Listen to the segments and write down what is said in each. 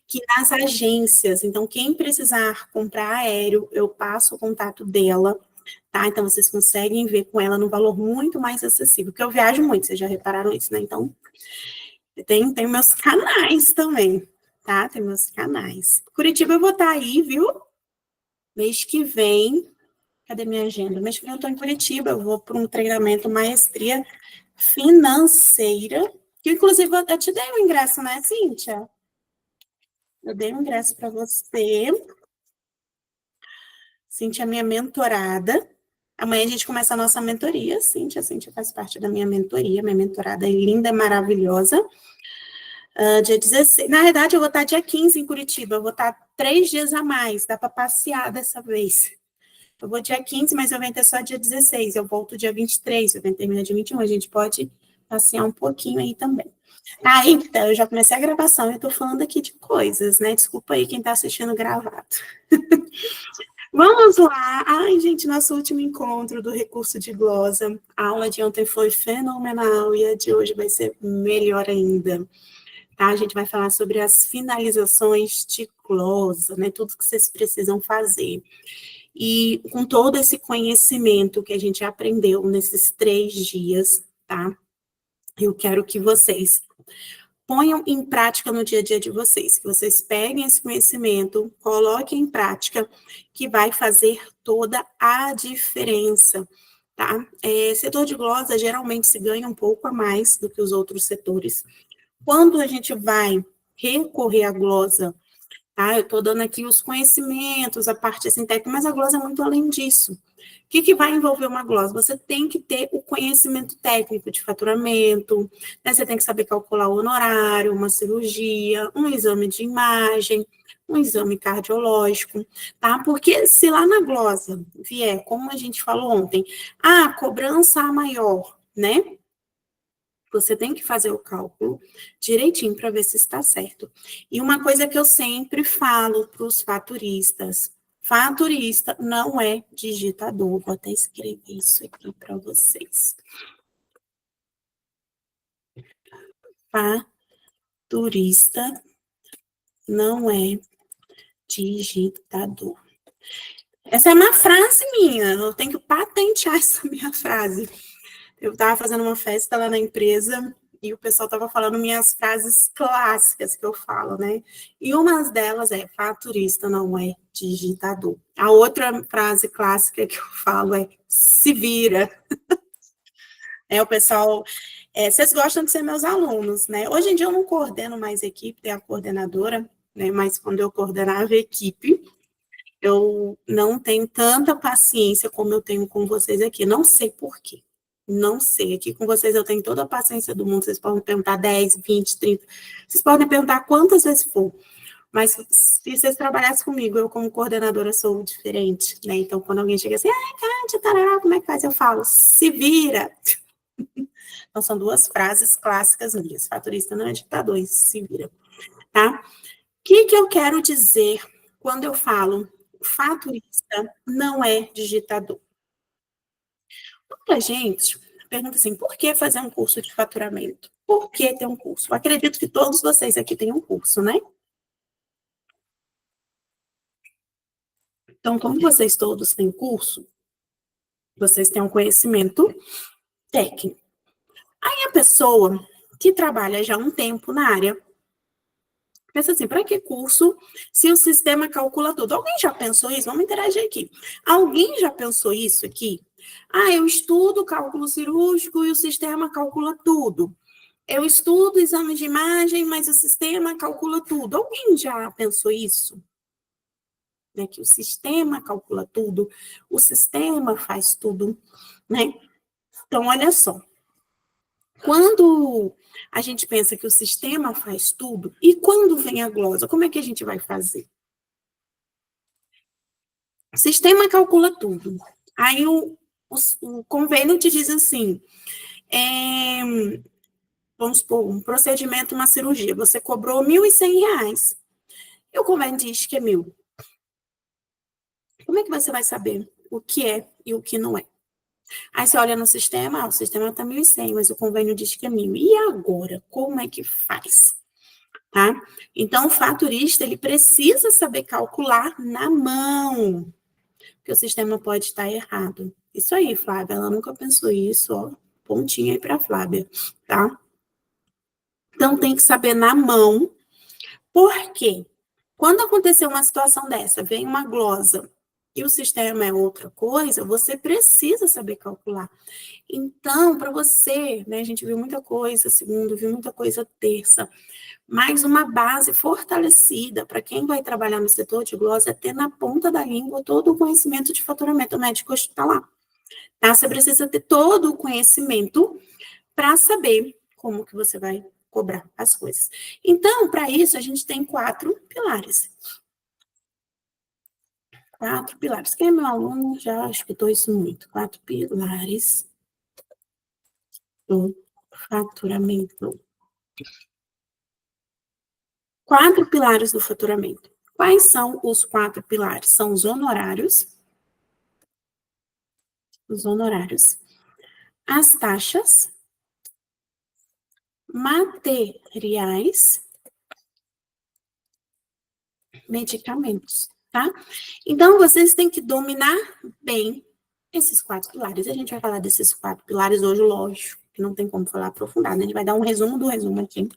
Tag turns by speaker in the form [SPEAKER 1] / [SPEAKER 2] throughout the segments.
[SPEAKER 1] que nas agências. Então, quem precisar comprar aéreo, eu passo o contato dela, tá? Então, vocês conseguem ver com ela num valor muito mais acessível, porque eu viajo muito, vocês já repararam isso, né? Então, tem meus canais também, tá? Tem meus canais. Curitiba eu vou estar aí, viu? Mês que vem, cadê minha agenda? Mês que vem eu estou em Curitiba, eu vou para um treinamento maestria financeira, que inclusive eu te dei o ingresso, né, Cíntia? Eu dei um ingresso para você. Cíntia é minha mentorada. Amanhã a gente começa a nossa mentoria, Cíntia. A Cíntia faz parte da minha mentoria. Minha mentorada é linda, maravilhosa. Dia 16. Na verdade, eu vou estar dia 15 em Curitiba. Eu vou estar 3 dias a mais. Dá para passear dessa vez. Eu vou dia 15, mas eu venho ter só dia 16. Eu volto dia 23. Eu venho terminar dia 21. A gente pode passear um pouquinho aí também. Ah, então, eu já comecei a gravação e eu tô falando aqui de coisas, né? Desculpa aí quem tá assistindo gravado. Vamos lá. Ai, gente, nosso último encontro do recurso de glosa. A aula de ontem foi fenomenal e a de hoje vai ser melhor ainda. Tá? A gente vai falar sobre as finalizações de glosa, né? Tudo que vocês precisam fazer. E com todo esse conhecimento que a gente aprendeu nesses 3 dias, tá? Eu quero que vocês ponham em prática no dia a dia de vocês, que vocês peguem esse conhecimento, coloquem em prática, que vai fazer toda a diferença, tá? Setor de glosa geralmente se ganha um pouco a mais do que os outros setores. Quando a gente vai recorrer à glosa, tá? Eu estou dando aqui os conhecimentos, a parte assim, técnica, mas a glosa é muito além disso. O que vai envolver uma glosa? Você tem que ter o conhecimento técnico de faturamento, né? Você tem que saber calcular o honorário, uma cirurgia, um exame de imagem, um exame cardiológico, tá? Porque se lá na glosa vier, como a gente falou ontem, a cobrança maior, né? Você tem que fazer o cálculo direitinho para ver se está certo. E uma coisa que eu sempre falo para os faturistas: faturista não é digitador. Vou até escrever isso aqui para vocês. Faturista não é digitador. Essa é uma frase minha, eu tenho que patentear essa minha frase. Eu estava fazendo uma festa lá na empresa e o pessoal estava falando minhas frases clássicas que eu falo, né? E uma delas é: faturista não é digitador. A outra frase clássica que eu falo é: se vira. O pessoal, vocês gostam de ser meus alunos, né? Hoje em dia eu não coordeno mais equipe, tem a coordenadora, né? Mas quando eu coordenava a equipe, eu não tenho tanta paciência como eu tenho com vocês aqui. Não sei por quê. Não sei. Aqui com vocês eu tenho toda a paciência do mundo. Vocês podem perguntar 10, 20, 30. Vocês podem perguntar quantas vezes for. Mas se vocês trabalhassem comigo, eu como coordenadora sou diferente, né? Então, quando alguém chega assim: ai, Kátia, tarará, como é que faz? Eu falo: se vira. Então, são 2 frases clássicas minhas. Faturista não é ditador, se vira. Tá? O que eu quero dizer quando eu falo faturista não é digitador? Muita gente pergunta assim: por que fazer um curso de faturamento? Por que ter um curso? Eu acredito que todos vocês aqui têm um curso, né? Então, como vocês todos têm curso, vocês têm um conhecimento técnico. Aí a pessoa que trabalha já há um tempo na área pensa assim: para que curso se o sistema calcula tudo? Alguém já pensou isso? Vamos interagir aqui. Alguém já pensou isso aqui? Ah, eu estudo cálculo cirúrgico e o sistema calcula tudo. Eu estudo exame de imagem, mas o sistema calcula tudo. Alguém já pensou isso? Né? Que o sistema calcula tudo, o sistema faz tudo, né? Então, olha só. Quando a gente pensa que o sistema faz tudo, e quando vem a glosa, como é que a gente vai fazer? O sistema calcula tudo. Aí o convênio te diz assim: vamos supor, um procedimento, uma cirurgia, você cobrou R$ 1.100. E o convênio diz que é 1.000. Como é que você vai saber o que é e o que não é? Aí você olha no sistema, o sistema está 1.100, mas o convênio diz que é 1.000. E agora, como é que faz? tá? Então, o fatorista, ele precisa saber calcular na mão, porque o sistema pode estar errado. Isso aí, Flávia, ela nunca pensou isso, ó, pontinho aí para Flávia, tá? Então, tem que saber na mão. Por quê? Quando acontecer uma situação dessa, vem uma glosa e o sistema é outra coisa, você precisa saber calcular. Então, para você, né, a gente viu muita coisa segunda, viu muita coisa terça, mas uma base fortalecida para quem vai trabalhar no setor de glosa é ter na ponta da língua todo o conhecimento de faturamento médico hospitalar. Tá? Você precisa ter todo o conhecimento para saber como que você vai cobrar as coisas. Então, para isso, a gente tem 4 pilares. 4 pilares. Quem é meu aluno já escutou isso muito. 4 pilares do faturamento. 4 pilares do faturamento. Quais são os 4 pilares? São os honorários, as taxas, materiais, medicamentos, tá? Então, vocês têm que dominar bem esses 4 pilares. A gente vai falar desses 4 pilares hoje, lógico, que não tem como falar aprofundado. A gente vai dar um resumo do resumo aqui,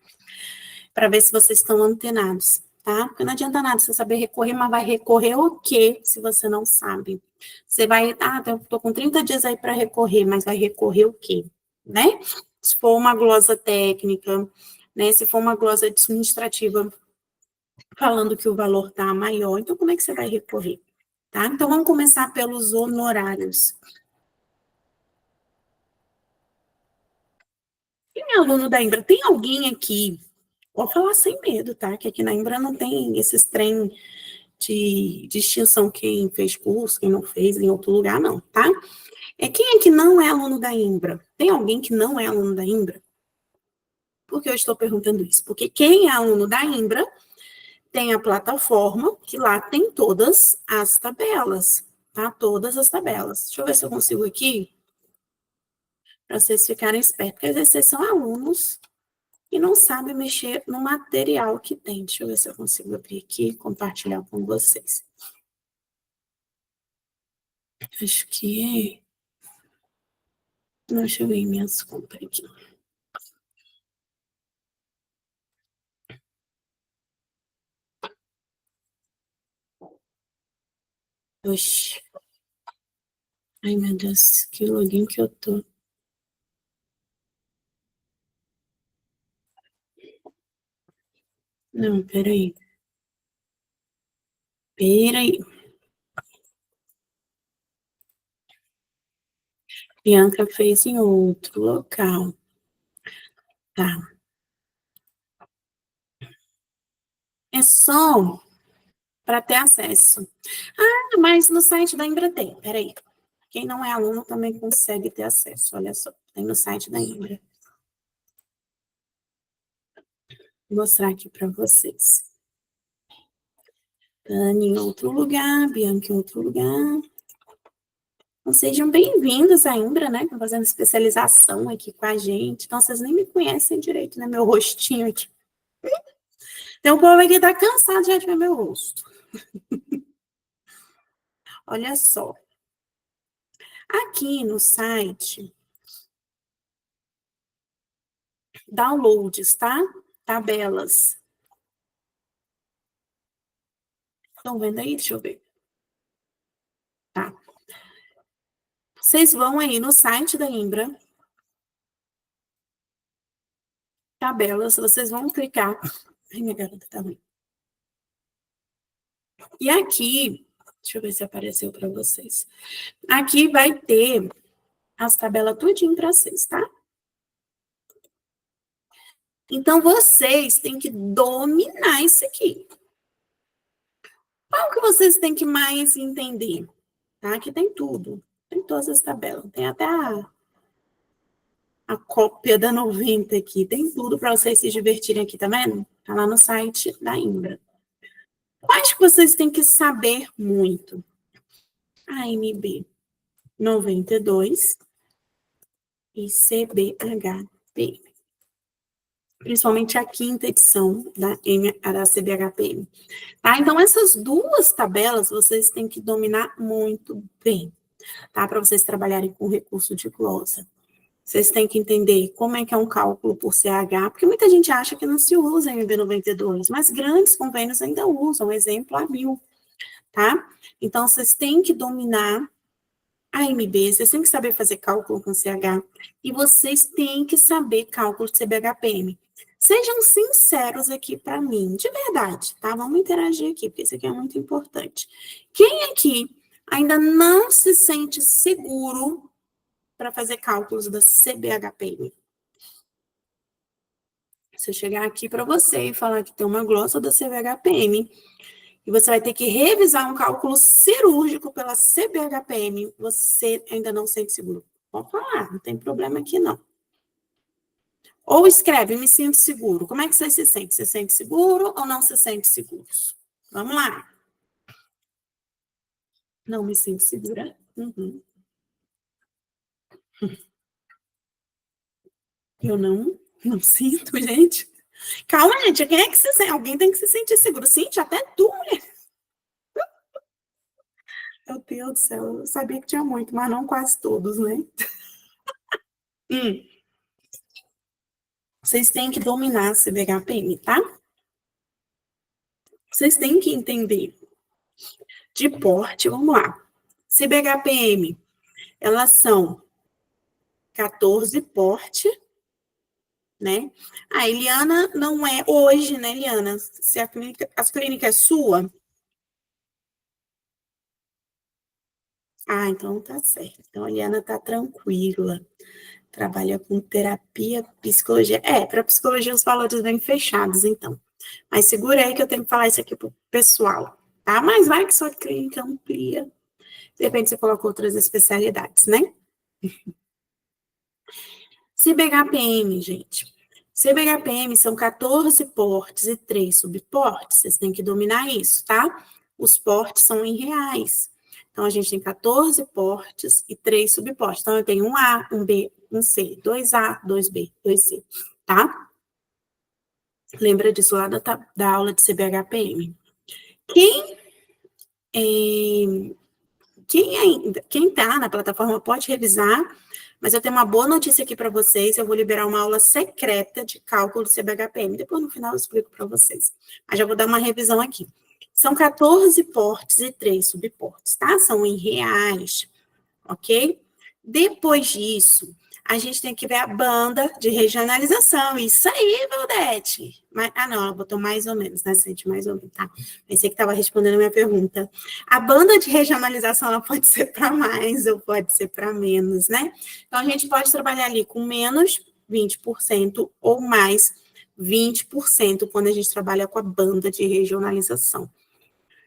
[SPEAKER 1] para ver se vocês estão antenados, tá? Porque não adianta nada você saber recorrer, mas vai recorrer o quê se você não sabe? Você vai, eu tô com 30 dias aí para recorrer, mas vai recorrer o quê? Né? Se for uma glosa técnica, né? Se for uma glosa administrativa falando que o valor está maior, então como é que você vai recorrer? Tá? Então vamos começar pelos honorários. Quem é aluno da Imbra? Tem alguém aqui? Pode falar sem medo, tá? Que aqui na Imbra não tem esses trem de distinção quem fez curso, quem não fez em outro lugar, não, tá? Quem é que não é aluno da Imbra? Tem alguém que não é aluno da Imbra? Por que eu estou perguntando isso? Porque quem é aluno da Imbra tem a plataforma, que lá tem todas as tabelas, tá? Todas as tabelas. Deixa eu ver se eu consigo aqui, para vocês ficarem espertos, porque às vezes vocês são alunos e não sabem mexer no material que tem. Deixa eu ver se eu consigo abrir aqui e compartilhar com vocês. Acho que é. Deixa eu ver minhas compras aqui. Oxi. Ai, meu Deus, que login que eu tô. Não, peraí. Peraí. Bianca fez em outro local. Tá. É só para ter acesso. Ah, mas no site da Imbra tem. Peraí. Quem não é aluno também consegue ter acesso. Olha só. Tem no site da Imbra. Vou mostrar aqui para vocês. Tânia em outro lugar, Bianca em outro lugar. Então, sejam bem-vindos à Imbra, né? Estão fazendo especialização aqui com a gente. Então, vocês nem me conhecem direito, né? Meu rostinho aqui. Tem um povo aqui que tá cansado já de ver meu rosto. Olha só. Aqui no site, downloads, tá? Tabelas. Estão vendo aí? Deixa eu ver. Tá. Vocês vão aí no site da Imbra. Tabelas, vocês vão clicar. Ai, minha garota tá ruim. E aqui, deixa eu ver se apareceu para vocês. Aqui vai ter as tabelas tudinho para vocês, tá? Então, vocês têm que dominar isso aqui. Qual que vocês têm que mais entender? Tá? Aqui tem tudo. Tem todas as tabelas. Tem até a cópia da 90 aqui. Tem tudo para vocês se divertirem aqui, tá vendo? Tá lá no site da Imbra. Quais que vocês têm que saber muito? AMB 92 e CBHP. principalmente a quinta edição da CBHPM. Tá? Então, essas duas tabelas vocês têm que dominar muito bem, tá? Para vocês trabalharem com recurso de glosa. Vocês têm que entender como é que é um cálculo por CH, porque muita gente acha que não se usa em MB92, mas grandes convênios ainda usam, exemplo, a 1000, tá? Então, vocês têm que dominar a MB, vocês têm que saber fazer cálculo com CH, e vocês têm que saber cálculo de CBHPM. Sejam sinceros aqui para mim, de verdade, tá? Vamos interagir aqui, porque isso aqui é muito importante. Quem aqui ainda não se sente seguro para fazer cálculos da CBHPM? Se eu chegar aqui para você e falar que tem uma glosa da CBHPM, e você vai ter que revisar um cálculo cirúrgico pela CBHPM, você ainda não se sente seguro. Pode falar, não tem problema aqui não. Ou escreve, me sinto seguro. Como é que você se sente? Você se sente seguro ou não se sente seguro? Vamos lá. Não me sinto segura. Uhum. Eu não sinto, gente. Calma, gente. Quem é que se sente? Alguém tem que se sentir seguro. Sente até tu, mulher. Meu Deus do céu. Eu sabia que tinha muito, mas não quase todos, né? Vocês têm que dominar a CBHPM, tá? Vocês têm que entender de porte, vamos lá. CBHPM, elas são 14 porte, né? A Eliana não é hoje, né, Eliana? Se a clínica é sua? Ah, então tá certo. Então a Eliana tá tranquila. Trabalha com terapia, psicologia. Para psicologia os valores bem fechados, então. Mas segura aí que eu tenho que falar isso aqui pro pessoal, tá? Mas vai que sua clínica amplia. De repente você coloca outras especialidades, né? CBHPM, gente. CBHPM são 14 portes e 3 subportes. Vocês têm que dominar isso, tá? Os portes são em reais. Então, a gente tem 14 portes e 3 subportes. Então, eu tenho um A, um B, um C, 2A, 2B, 2C, tá? Lembra disso lá da aula de CBHPM. Quem tá na plataforma pode revisar, mas eu tenho uma boa notícia aqui para vocês, eu vou liberar uma aula secreta de cálculo de CBHPM, depois no final eu explico para vocês. Mas já vou dar uma revisão aqui. São 14 portes e 3 subportes, tá? São em reais, ok? Depois disso, a gente tem que ver a banda de regionalização. Isso aí, Valdete. Não, ela botou mais ou menos, né, gente? Mais ou menos, tá? Pensei que estava respondendo a minha pergunta. A banda de regionalização, ela pode ser para mais ou pode ser para menos, né? Então, a gente pode trabalhar ali com menos 20% ou mais 20% quando a gente trabalha com a banda de regionalização.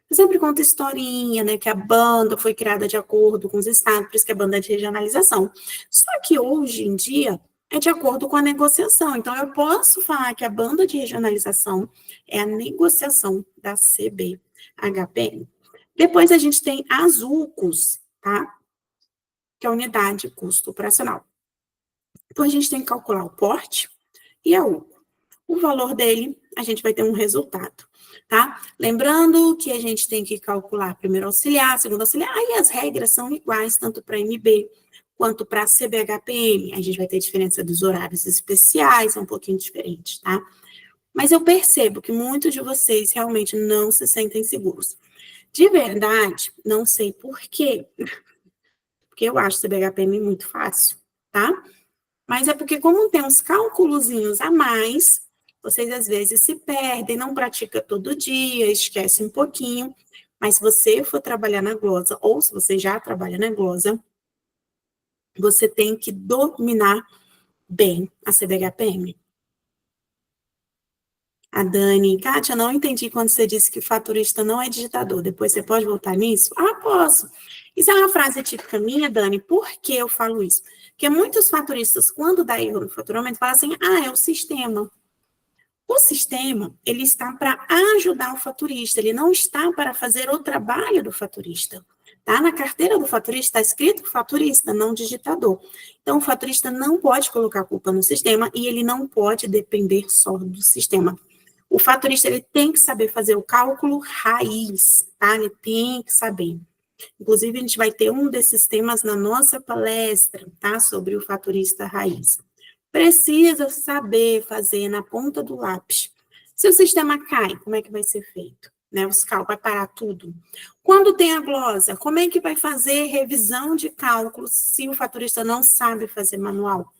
[SPEAKER 1] Eu sempre conto historinha, né, que a banda foi criada de acordo com os estados, por isso que é banda de regionalização. Só que hoje em dia é de acordo com a negociação. Então, eu posso falar que a banda de regionalização é a negociação da CBHPM. Depois a gente tem as UCOs, tá? Que é a unidade de custo operacional. Então, a gente tem que calcular o porte e a UCO. O valor dele, a gente vai ter um resultado, tá? Lembrando que a gente tem que calcular primeiro auxiliar, segundo auxiliar, e as regras são iguais, tanto para MB quanto para CBHPM. A gente vai ter diferença dos horários especiais, é um pouquinho diferente, tá? Mas eu percebo que muitos de vocês realmente não se sentem seguros. De verdade, não sei por quê, porque eu acho CBHPM muito fácil, tá? Mas é porque como tem uns cálculozinhos a mais, vocês às vezes se perdem, não pratica todo dia, esquece um pouquinho. Mas se você for trabalhar na glosa, ou se você já trabalha na glosa, você tem que dominar bem a CBHPM. A Dani, Kátia, não entendi quando você disse que faturista não é digitador. Depois você pode voltar nisso? Ah, posso. Isso é uma frase típica minha, Dani. Por que eu falo isso? Porque muitos faturistas, quando dá erro no faturamento, falam assim, é o sistema. O sistema, ele está para ajudar o faturista, ele não está para fazer o trabalho do faturista, tá? Na carteira do faturista está escrito faturista, não digitador. Então, o faturista não pode colocar a culpa no sistema e ele não pode depender só do sistema. O faturista, ele tem que saber fazer o cálculo raiz, tá? Ele tem que saber. Inclusive, a gente vai ter um desses temas na nossa palestra, tá? Sobre o faturista raiz. Precisa saber fazer na ponta do lápis. Se o sistema cai, como é que vai ser feito? Né? Os cálculos, vai parar tudo. Quando tem a glosa, como é que vai fazer revisão de cálculos se o faturista não sabe fazer manual?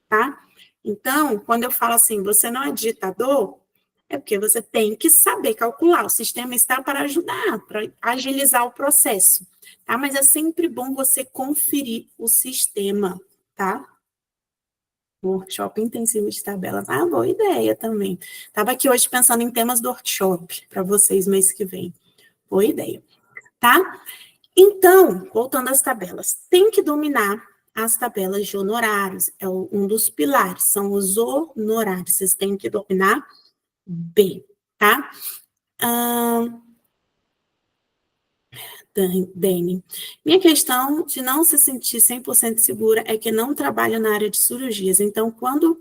[SPEAKER 1] Tá? Então, quando eu falo assim, você não é digitador, é porque você tem que saber calcular. O sistema está para ajudar, para agilizar o processo. Tá? Mas é sempre bom você conferir o sistema, tá? Workshop intensivo de tabelas. Ah, boa ideia também. Estava aqui hoje pensando em temas do workshop para vocês mês que vem. Boa ideia. Tá? Então, voltando às tabelas, tem que dominar as tabelas de honorários. É um dos pilares, são os honorários. Vocês têm que dominar bem, tá? Dani, minha questão de não se sentir 100% segura é que não trabalho na área de cirurgias. Então, quando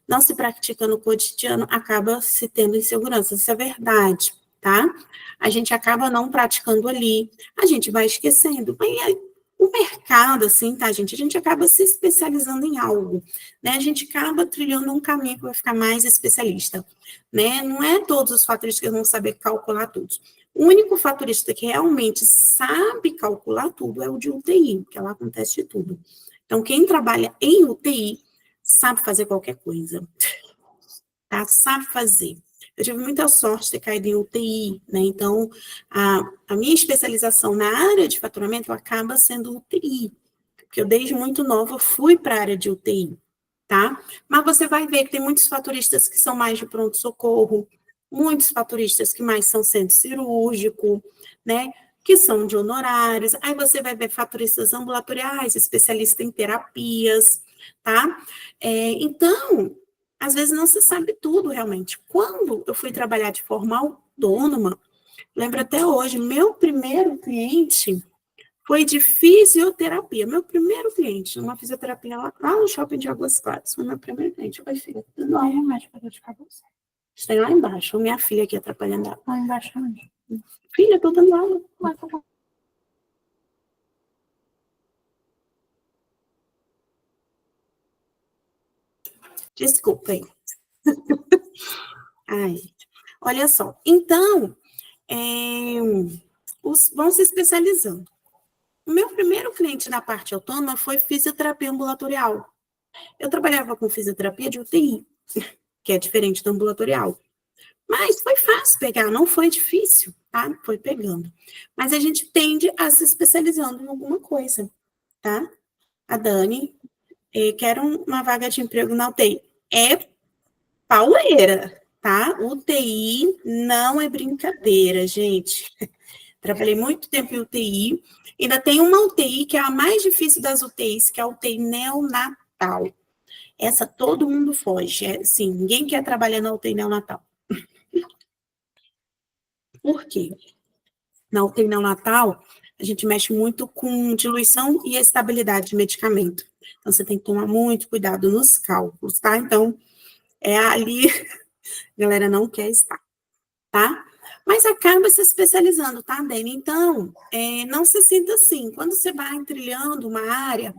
[SPEAKER 1] não se pratica no cotidiano, acaba se tendo insegurança. Isso é verdade, tá? A gente acaba não praticando ali, a gente vai esquecendo. Mas o mercado, assim, tá, gente? A gente acaba se especializando em algo, né? A gente acaba trilhando um caminho que vai ficar mais especialista, né? Não é todos os fatores que vão saber calcular tudo. O único fatorista que realmente sabe calcular tudo é o de UTI, que lá acontece de tudo. Então, quem trabalha em UTI sabe fazer qualquer coisa, tá? Sabe fazer. Eu tive muita sorte de ter caído em UTI, né? Então, a minha especialização na área de faturamento acaba sendo UTI, porque eu desde muito nova fui para a área de UTI, tá? Mas você vai ver que tem muitos faturistas que são mais de pronto-socorro, muitos faturistas que mais são centro cirúrgico, né? Que são de honorários. Aí você vai ver faturistas ambulatoriais, especialistas em terapias, tá? Então, às vezes não se sabe tudo realmente. Quando eu fui trabalhar de forma autônoma, lembro até hoje, meu primeiro cliente foi de fisioterapia. Meu primeiro cliente, numa fisioterapia lá no shopping de Águas Claras. Foi meu primeiro cliente. Oi, filha, tudo bom?
[SPEAKER 2] Remédio para dor de cabeça.
[SPEAKER 1] Está lá embaixo. Minha filha aqui atrapalhando ela.
[SPEAKER 2] Lá embaixo também.
[SPEAKER 1] Filha, tô dando aula. Desculpem. Ai, olha só. Então, vão se especializando. O meu primeiro cliente na parte autônoma foi fisioterapia ambulatorial. Eu trabalhava com fisioterapia de UTI, que é diferente do ambulatorial. Mas foi fácil pegar, não foi difícil, tá? Foi pegando. Mas a gente tende a se especializando em alguma coisa, tá? A Dani quer uma vaga de emprego na UTI. É pauleira, tá? UTI não é brincadeira, gente. Trabalhei muito tempo em UTI. Ainda tem uma UTI que é a mais difícil das UTIs, que é a UTI neonatal. Essa todo mundo foge. Sim, ninguém quer trabalhar na UTI neonatal. Por quê? Na UTI neonatal, a gente mexe muito com diluição e estabilidade de medicamento. Então, você tem que tomar muito cuidado nos cálculos, tá? Então, ali, a galera não quer estar, tá? Mas acaba se especializando, tá, Dani? Então, não se sinta assim. Quando você vai trilhando uma área,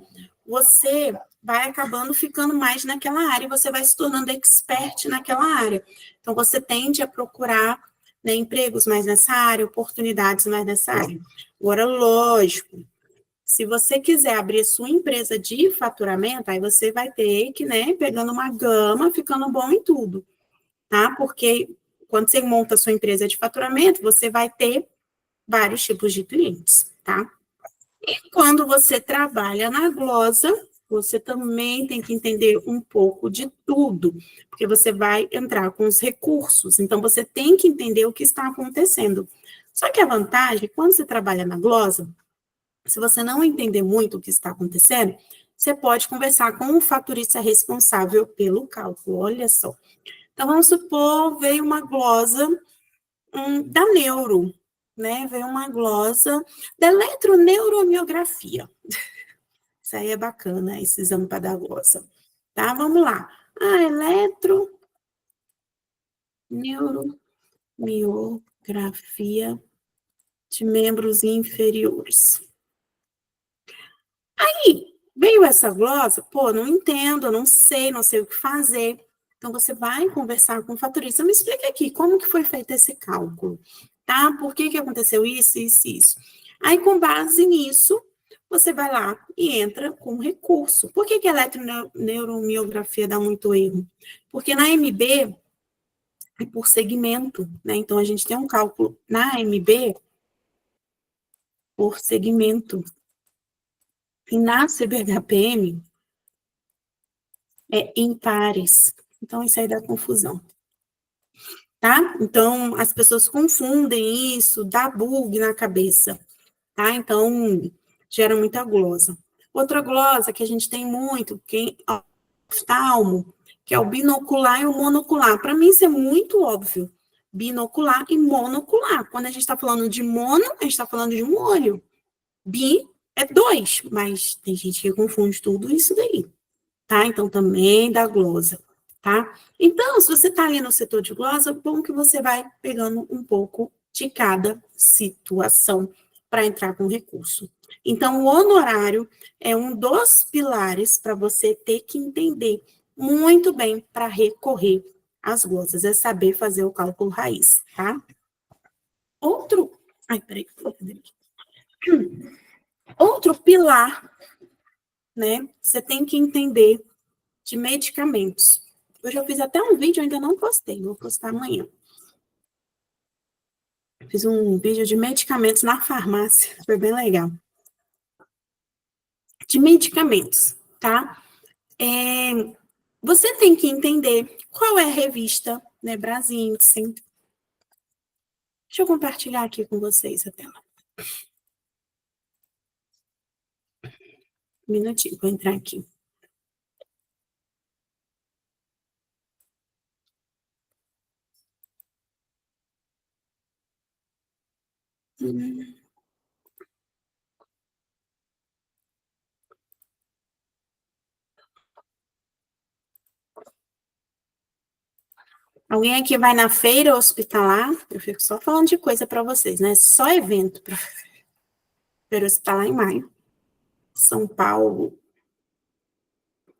[SPEAKER 1] você vai acabando ficando mais naquela área, você vai se tornando expert naquela área. Então, você tende a procurar, né, empregos mais nessa área, oportunidades mais nessa área. Agora, lógico, se você quiser abrir sua empresa de faturamento, aí você vai ter que, né, pegando uma gama, ficando bom em tudo, tá? Porque quando você monta a sua empresa de faturamento, você vai ter vários tipos de clientes, tá? E quando você trabalha na glosa, você também tem que entender um pouco de tudo, porque você vai entrar com os recursos, então você tem que entender o que está acontecendo. Só que a vantagem, quando você trabalha na glosa, se você não entender muito o que está acontecendo, você pode conversar com o faturista responsável pelo cálculo, olha só. Então, vamos supor, veio uma glosa da Neuro. né, veio uma glosa da eletroneuromiografia. Isso aí é bacana, esse exame para dar glosa. Tá, vamos lá. A eletroneuromiografia de membros inferiores. Aí, veio essa glosa, pô, não entendo, não sei o que fazer. Então, você vai conversar com o fatorista. Me explica aqui, como que foi feito esse cálculo, tá? Por que que aconteceu isso, isso, isso? Aí, com base nisso, você vai lá e entra com recurso. Por que que a eletroneuromiografia dá muito erro? Porque na MB é por segmento, né? Então, a gente tem um cálculo na MB por segmento. E na CBHPM é em pares. Então, isso aí dá confusão. Tá? Então, as pessoas confundem isso, dá bug na cabeça. Tá? Então, gera muita glosa. Outra glosa que a gente tem muito, que é o oftalmo, que é o binocular e o monocular. Para mim, isso é muito óbvio. Binocular e monocular. Quando a gente está falando de mono, a gente está falando de um olho. Bi é dois, mas tem gente que confunde tudo isso daí. Tá? Então, também dá glosa, tá? Então, se você está ali no setor de glosa, bom que você vai pegando um pouco de cada situação para entrar com recurso. Então, o honorário é um dos pilares para você ter que entender muito bem para recorrer às glosas, é saber fazer o cálculo raiz, tá? Outro, ai, peraí, outro pilar, né? Você tem que entender de medicamentos. Hoje eu fiz até um vídeo, ainda não postei, vou postar amanhã. Fiz um vídeo de medicamentos na farmácia, foi bem legal. De medicamentos, tá? Você tem que entender qual é a revista, né, Brasíndice. Deixa eu compartilhar aqui com vocês a tela. Um minutinho, vou entrar aqui. Alguém aqui vai na feira hospitalar? Eu fico só falando de coisa para vocês, né? Só evento para feira hospitalar em maio. São Paulo.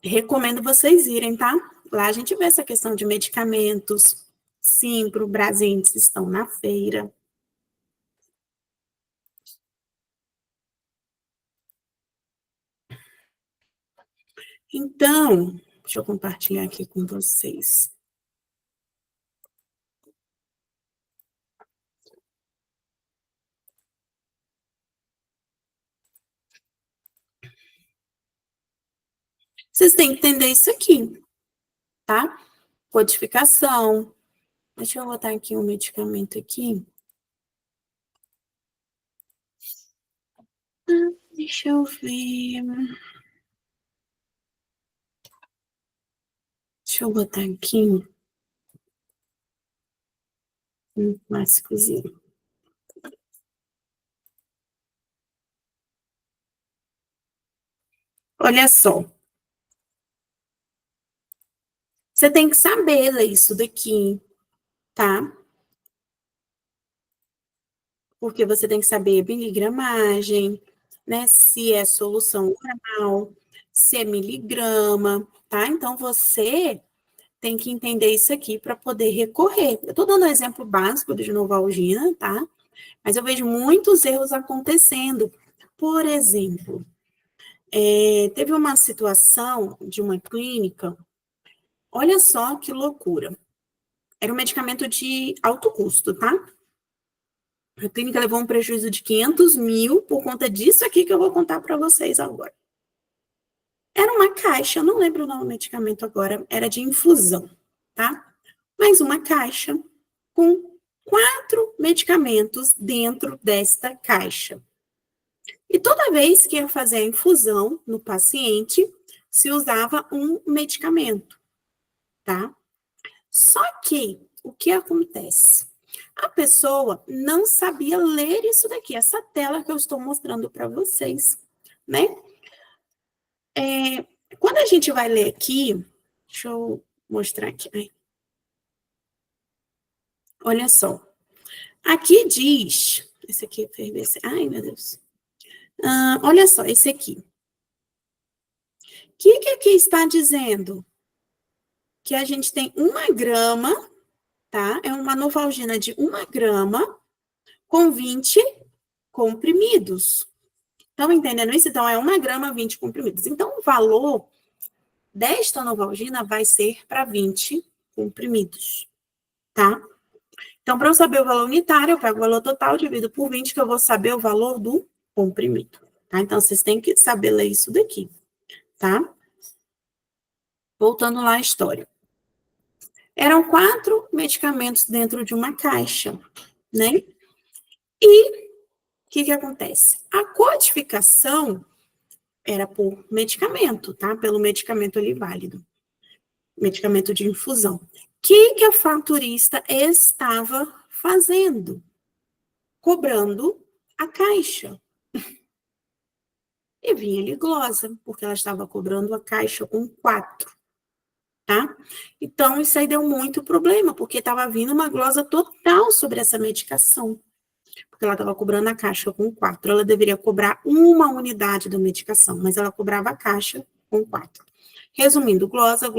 [SPEAKER 1] Recomendo vocês irem, tá? Lá a gente vê essa questão de medicamentos. Simpro, Brasíndice estão na feira. Então, deixa eu compartilhar aqui com vocês. Vocês têm que entender isso aqui, tá? Codificação. Deixa eu botar aqui um medicamento aqui. Deixa eu ver. Deixa eu botar aqui um clássicozinho. Olha só. Você tem que saber ler isso daqui, tá? Porque você tem que saber miligramagem, né? Se é solução oral, se é miligrama, tá? Então, você tem que entender isso aqui para poder recorrer. Eu estou dando um exemplo básico de Novalgina, tá? Mas eu vejo muitos erros acontecendo. Por exemplo, teve uma situação de uma clínica, olha só que loucura. Era um medicamento de alto custo, tá? A clínica levou um prejuízo de 500 mil por conta disso aqui que eu vou contar para vocês agora. Era uma caixa, eu não lembro o nome do medicamento agora, era de infusão, tá? Mas uma caixa com 4 medicamentos dentro desta caixa. E toda vez que ia fazer a infusão no paciente, se usava um medicamento, tá? Só que, o que acontece? A pessoa não sabia ler isso daqui, essa tela que eu estou mostrando para vocês, né? Quando a gente vai ler aqui, deixa eu mostrar aqui. Ai, olha só. Aqui diz, esse aqui é PVC. Ai, meu Deus. Olha só, esse aqui. O que aqui está dizendo? Que a gente tem 1 grama, tá? É uma Novalgina de 1 grama com 20 comprimidos. Estão entendendo isso? Então, é 1 grama, 20 comprimidos. Então, o valor desta Novalgina vai ser para 20 comprimidos, tá? Então, para eu saber o valor unitário, eu pego o valor total, divido por 20, que eu vou saber o valor do comprimido, tá? Então, vocês têm que saber ler isso daqui, tá? Voltando lá à história. Eram 4 medicamentos dentro de uma caixa, né? E o que acontece? A codificação era por medicamento, tá? Pelo medicamento ali válido. Medicamento de infusão. O que a faturista estava fazendo? Cobrando a caixa. E vinha ali glosa, porque ela estava cobrando a caixa com 4, tá? Então, isso aí deu muito problema, porque estava vindo uma glosa total sobre essa medicação. Porque ela estava cobrando a caixa com 4. Ela deveria cobrar 1 unidade da medicação, mas ela cobrava a caixa com 4. Resumindo, glosa,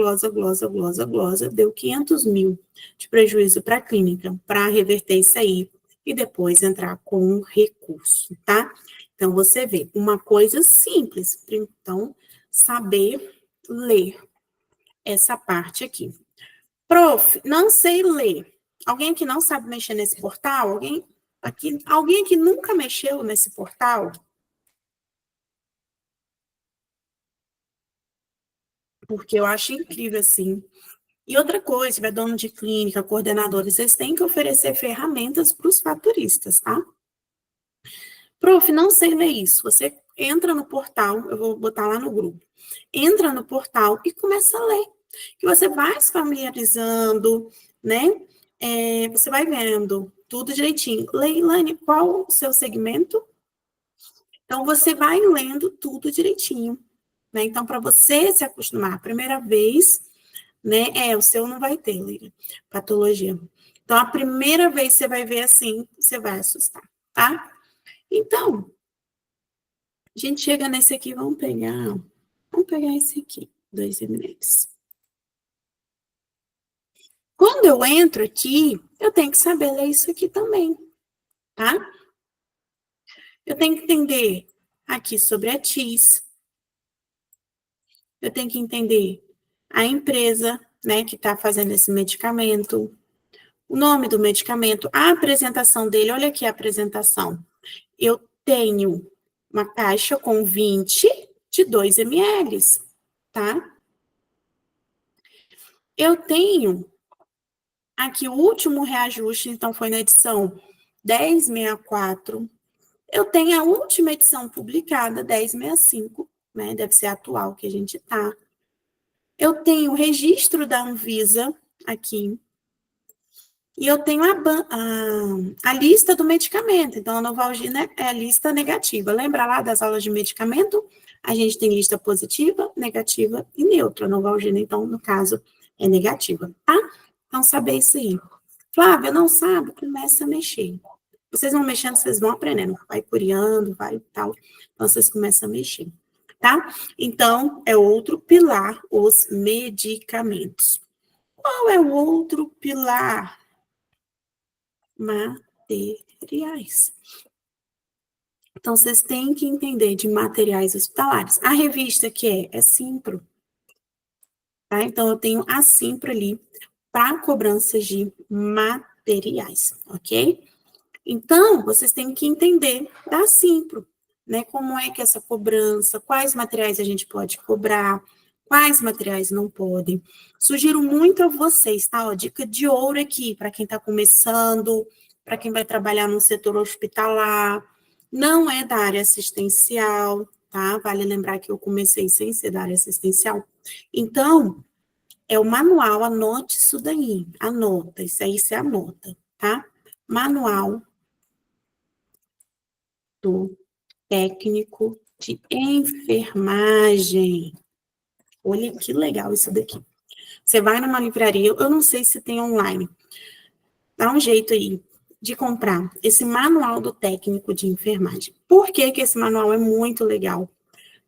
[SPEAKER 1] deu 500 mil de prejuízo para a clínica, para reverter isso aí e depois entrar com um recurso, tá? Então, você vê, uma coisa simples, então, saber ler essa parte aqui. Prof, não sei ler. Alguém que não sabe mexer nesse portal? Alguém que nunca mexeu nesse portal? Porque eu acho incrível, assim. E outra coisa, se tiver dono de clínica, coordenadores, vocês têm que oferecer ferramentas para os faturistas, tá? Prof, não sei ler isso. Você entra no portal, eu vou botar lá no grupo. Entra no portal e começa a ler. Que você vai se familiarizando, né? Você vai vendo tudo direitinho. Leilane, qual o seu segmento? Então, você vai lendo tudo direitinho, né? Então, para você se acostumar a primeira vez, né? O seu não vai ter, Leila, patologia. Então, a primeira vez que você vai ver assim, você vai assustar, tá? Então, a gente chega nesse aqui, vamos pegar esse aqui, 2 ml. Quando eu entro aqui, eu tenho que saber ler isso aqui também, tá? Eu tenho que entender aqui sobre a TIS. Eu tenho que entender a empresa, né, que está fazendo esse medicamento, o nome do medicamento, a apresentação dele. Olha aqui a apresentação. Eu tenho uma caixa com 20 de 2 ml, tá? Eu tenho aqui o último reajuste, então foi na edição 1064. Eu tenho a última edição publicada, 1065, né? Deve ser a atual que a gente tá. Eu tenho o registro da Anvisa aqui. E eu tenho a lista do medicamento. Então, a Novalgina é a lista negativa. Lembra lá das aulas de medicamento? A gente tem lista positiva, negativa e neutra. A Novalgina, então, no caso, é negativa, tá? Então, saber isso aí. Flávia, não sabe? Começa a mexer. Vocês vão mexendo, vocês vão aprendendo. Vai curiando, vai tal. Então, vocês começam a mexer, tá? Então, é outro pilar, os medicamentos. Qual é o outro pilar? Materiais. Então, vocês têm que entender de materiais hospitalares. A revista que é Simpro, tá? Então, eu tenho a Simpro ali para cobranças de materiais, ok? Então, vocês têm que entender da Simpro, né? Como é que é essa cobrança, quais materiais a gente pode cobrar, quais materiais não podem. Sugiro muito a vocês, tá? Ó, dica de ouro aqui, para quem está começando, para quem vai trabalhar no setor hospitalar, não é da área assistencial, tá? Vale lembrar que eu comecei sem ser da área assistencial. Então, é o manual, anote isso daí, anota, isso aí você anota, tá? Manual do técnico de enfermagem. Olha que legal isso daqui. Você vai numa livraria, eu não sei se tem online, dá um jeito aí de comprar esse manual do técnico de enfermagem. Por que que esse manual é muito legal?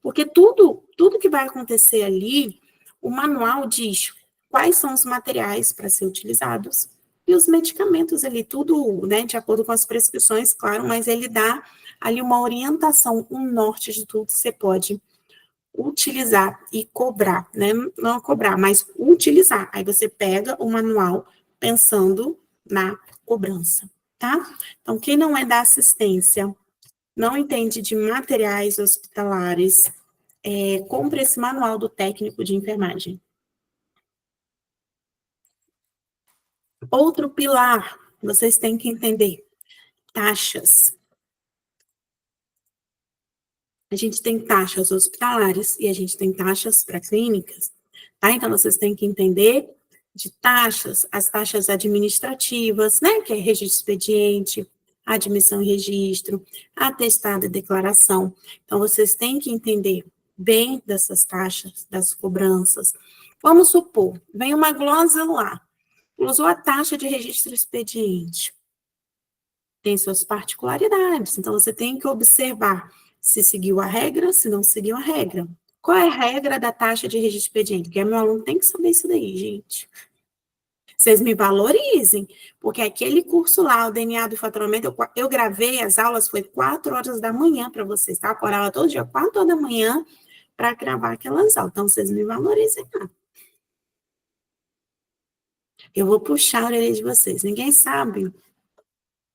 [SPEAKER 1] Porque tudo que vai acontecer ali, o manual diz quais são os materiais para ser utilizados e os medicamentos ali, tudo, né, de acordo com as prescrições, claro, mas ele dá ali uma orientação, um norte de tudo que você pode utilizar e cobrar, né? Não cobrar, mas utilizar. Aí você pega o manual pensando na cobrança, tá? Então, quem não é da assistência, não entende de materiais hospitalares, compre esse manual do técnico de enfermagem. Outro pilar, vocês têm que entender, taxas. A gente tem taxas hospitalares e a gente tem taxas para clínicas, tá? Então, vocês têm que entender de taxas, as taxas administrativas, né? Que é registro de expediente, admissão e registro, atestado e declaração. Então, vocês têm que entender bem dessas taxas, das cobranças. Vamos supor, vem uma glosa lá, usou a taxa de registro de expediente. Tem suas particularidades, então você tem que observar se seguiu a regra, se não seguiu a regra. Qual é a regra da taxa de registro de expediente? Porque meu aluno tem que saber isso daí, gente. Vocês me valorizem, porque aquele curso lá, o DNA do faturamento, eu gravei as aulas, foi 4 horas da manhã para vocês, tá? Acordava todo dia, 4 horas da manhã, para gravar aquelas aulas. Então, vocês me valorizem lá. Eu vou puxar a orelha de vocês. Ninguém sabe.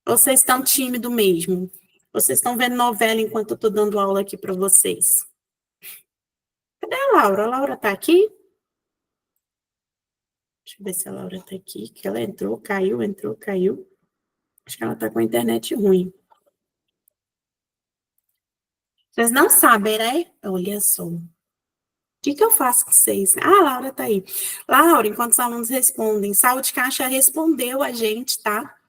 [SPEAKER 1] Vocês estão tímidos mesmo. Vocês estão vendo novela enquanto eu estou dando aula aqui para vocês. Cadê a Laura? A Laura está aqui? Deixa eu ver se a Laura está aqui, que ela entrou, caiu. Acho que ela está com a internet ruim. Vocês não sabem, né? Olha só. O que eu faço com vocês? Ah, a Laura está aí. Laura, enquanto os alunos respondem, Saúde Caixa respondeu a gente, tá?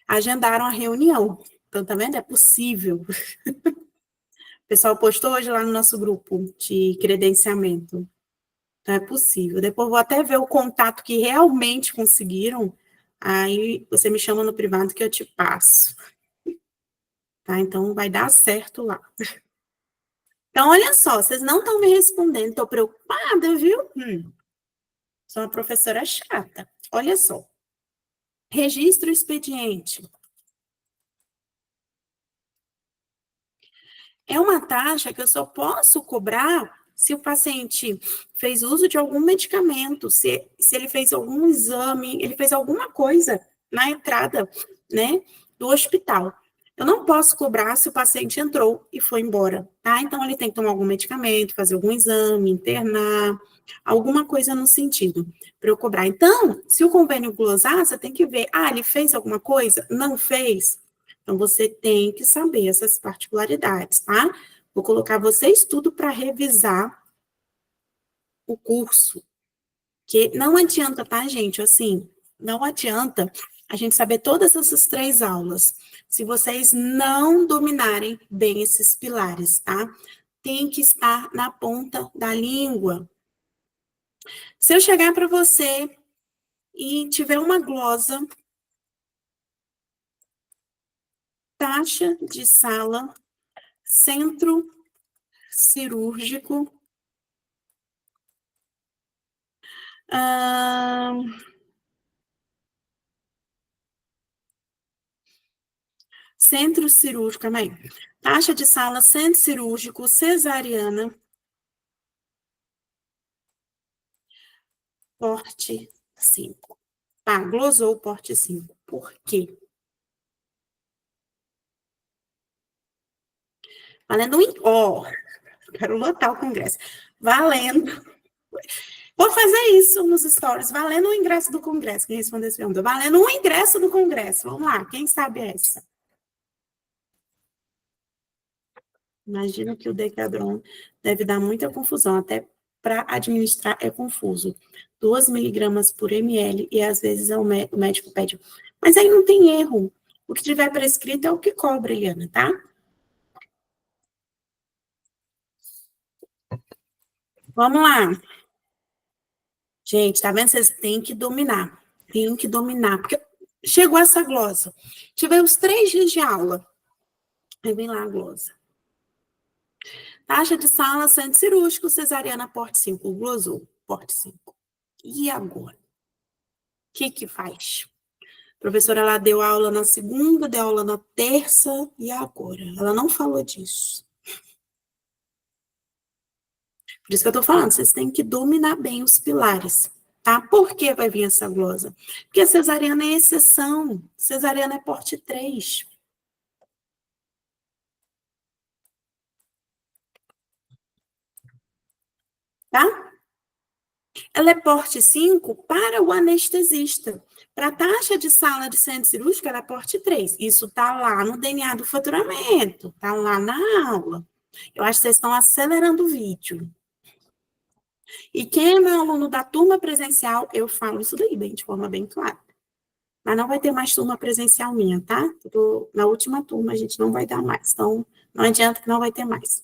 [SPEAKER 1] Agendaram a reunião. Então, tá vendo? É possível. O pessoal postou hoje lá no nosso grupo de credenciamento. Então, é possível. Depois vou até ver o contato que realmente conseguiram. Aí você me chama no privado que eu te passo. Tá? Então, vai dar certo lá. Então, olha só, vocês não estão me respondendo. Estou preocupada, viu? Sou uma professora chata. Olha só. Registro expediente. É uma taxa que eu só posso cobrar se o paciente fez uso de algum medicamento, se ele fez algum exame, ele fez alguma coisa na entrada, né, do hospital. Eu não posso cobrar se o paciente entrou e foi embora, tá? Então, ele tem que tomar algum medicamento, fazer algum exame, internar, alguma coisa no sentido para eu cobrar. Então, se o convênio glosar, você tem que ver, ele fez alguma coisa? Não fez? Então, você tem que saber essas particularidades, tá? Vou colocar vocês tudo para revisar o curso. Que não adianta, tá, gente? Assim, não adianta a gente saber todas essas 3 aulas se vocês não dominarem bem esses pilares, tá? Tem que estar na ponta da língua. Se eu chegar para você e tiver uma glosa, taxa de sala, centro cirúrgico, centro cirúrgico, calma aí. Taxa de sala, centro cirúrgico, cesariana, porte 5. Tá, glosou o porte 5. Por quê? Valendo quero lotar o congresso. Valendo. Vou fazer isso nos stories. Valendo o ingresso do congresso. Quem respondeu esse pergunta? Valendo um ingresso do congresso. Vamos lá, quem sabe essa? Imagino que o Decadron deve dar muita confusão, até para administrar é confuso. 2 miligramas por ml e às vezes o médico pede. Mas aí não tem erro. O que tiver prescrito é o que cobra, Eliana, tá? Vamos lá. Gente, tá vendo? Vocês têm que dominar. Tem que dominar. Porque chegou essa glosa. Tivemos 3 dias de aula. Aí vem lá a glosa. Taxa de sala, centro cirúrgico, cesariana, porte 5. Glosou, porte 5. E agora? O que faz? A professora, ela deu aula na segunda, deu aula na terça, e agora? Ela não falou disso. Por isso que eu tô falando, vocês têm que dominar bem os pilares, tá? Por que vai vir essa glosa? Porque a cesariana é exceção. Cesariana é porte 3. Tá? Ela é porte 5 para o anestesista. Para a taxa de sala de centro cirúrgico, ela é porte 3. Isso está lá no DNA do faturamento, está lá na aula. Eu acho que vocês estão acelerando o vídeo. E quem é meu aluno da turma presencial, eu falo isso daí bem, de forma bem clara. Mas não vai ter mais turma presencial minha, tá? Na última turma a gente não vai dar mais. Então, não adianta que não vai ter mais.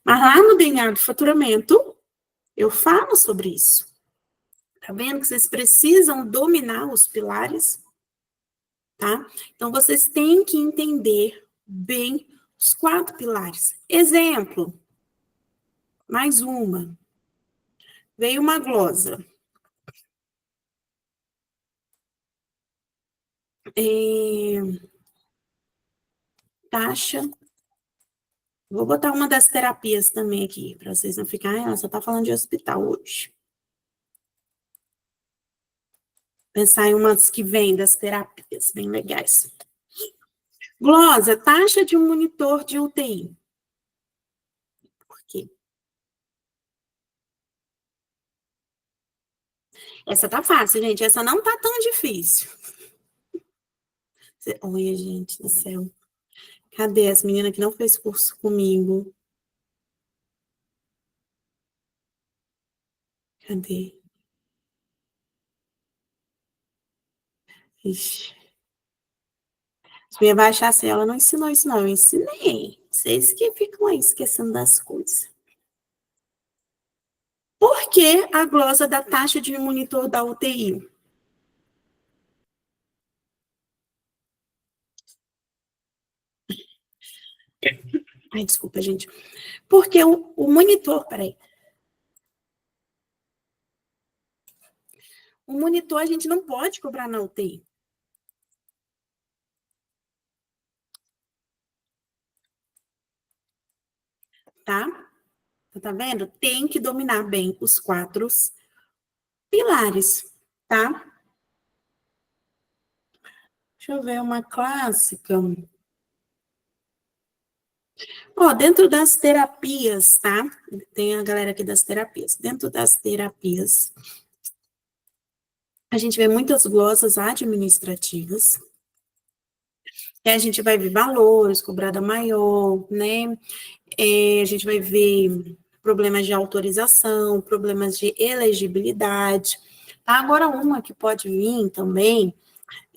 [SPEAKER 1] Mas lá no DNA do faturamento, eu falo sobre isso. Tá vendo que vocês precisam dominar os pilares, tá? Então, vocês têm que entender bem os 4 pilares. Exemplo, mais uma. Veio uma glosa. Taxa. Vou botar uma das terapias também aqui, para vocês não ficarem, ela só tá falando de hospital hoje. Pensar em umas que vêm das terapias, bem legais. Glosa, taxa de um monitor de UTI. Por quê? Essa tá fácil, gente. Essa não tá tão difícil. Olha, gente do céu. Cadê as meninas que não fez curso comigo? Cadê? Ixi. As meninas vai achar assim, ela não ensinou isso, não. Eu ensinei. Vocês que ficam aí esquecendo das coisas. Por que a glosa da taxa de monitor da UTI? Ai, desculpa, gente. Porque o monitor, peraí. O monitor a gente não pode cobrar na UTI. Tá? Tá vendo? Tem que dominar bem os 4 pilares, tá? Deixa eu ver uma clássica. Ó, dentro das terapias, tá? Tem a galera aqui das terapias. Dentro das terapias, a gente vê muitas glosas administrativas. E a gente vai ver valores, cobrada maior, né? A gente vai ver problemas de autorização, problemas de elegibilidade. Agora, uma que pode vir também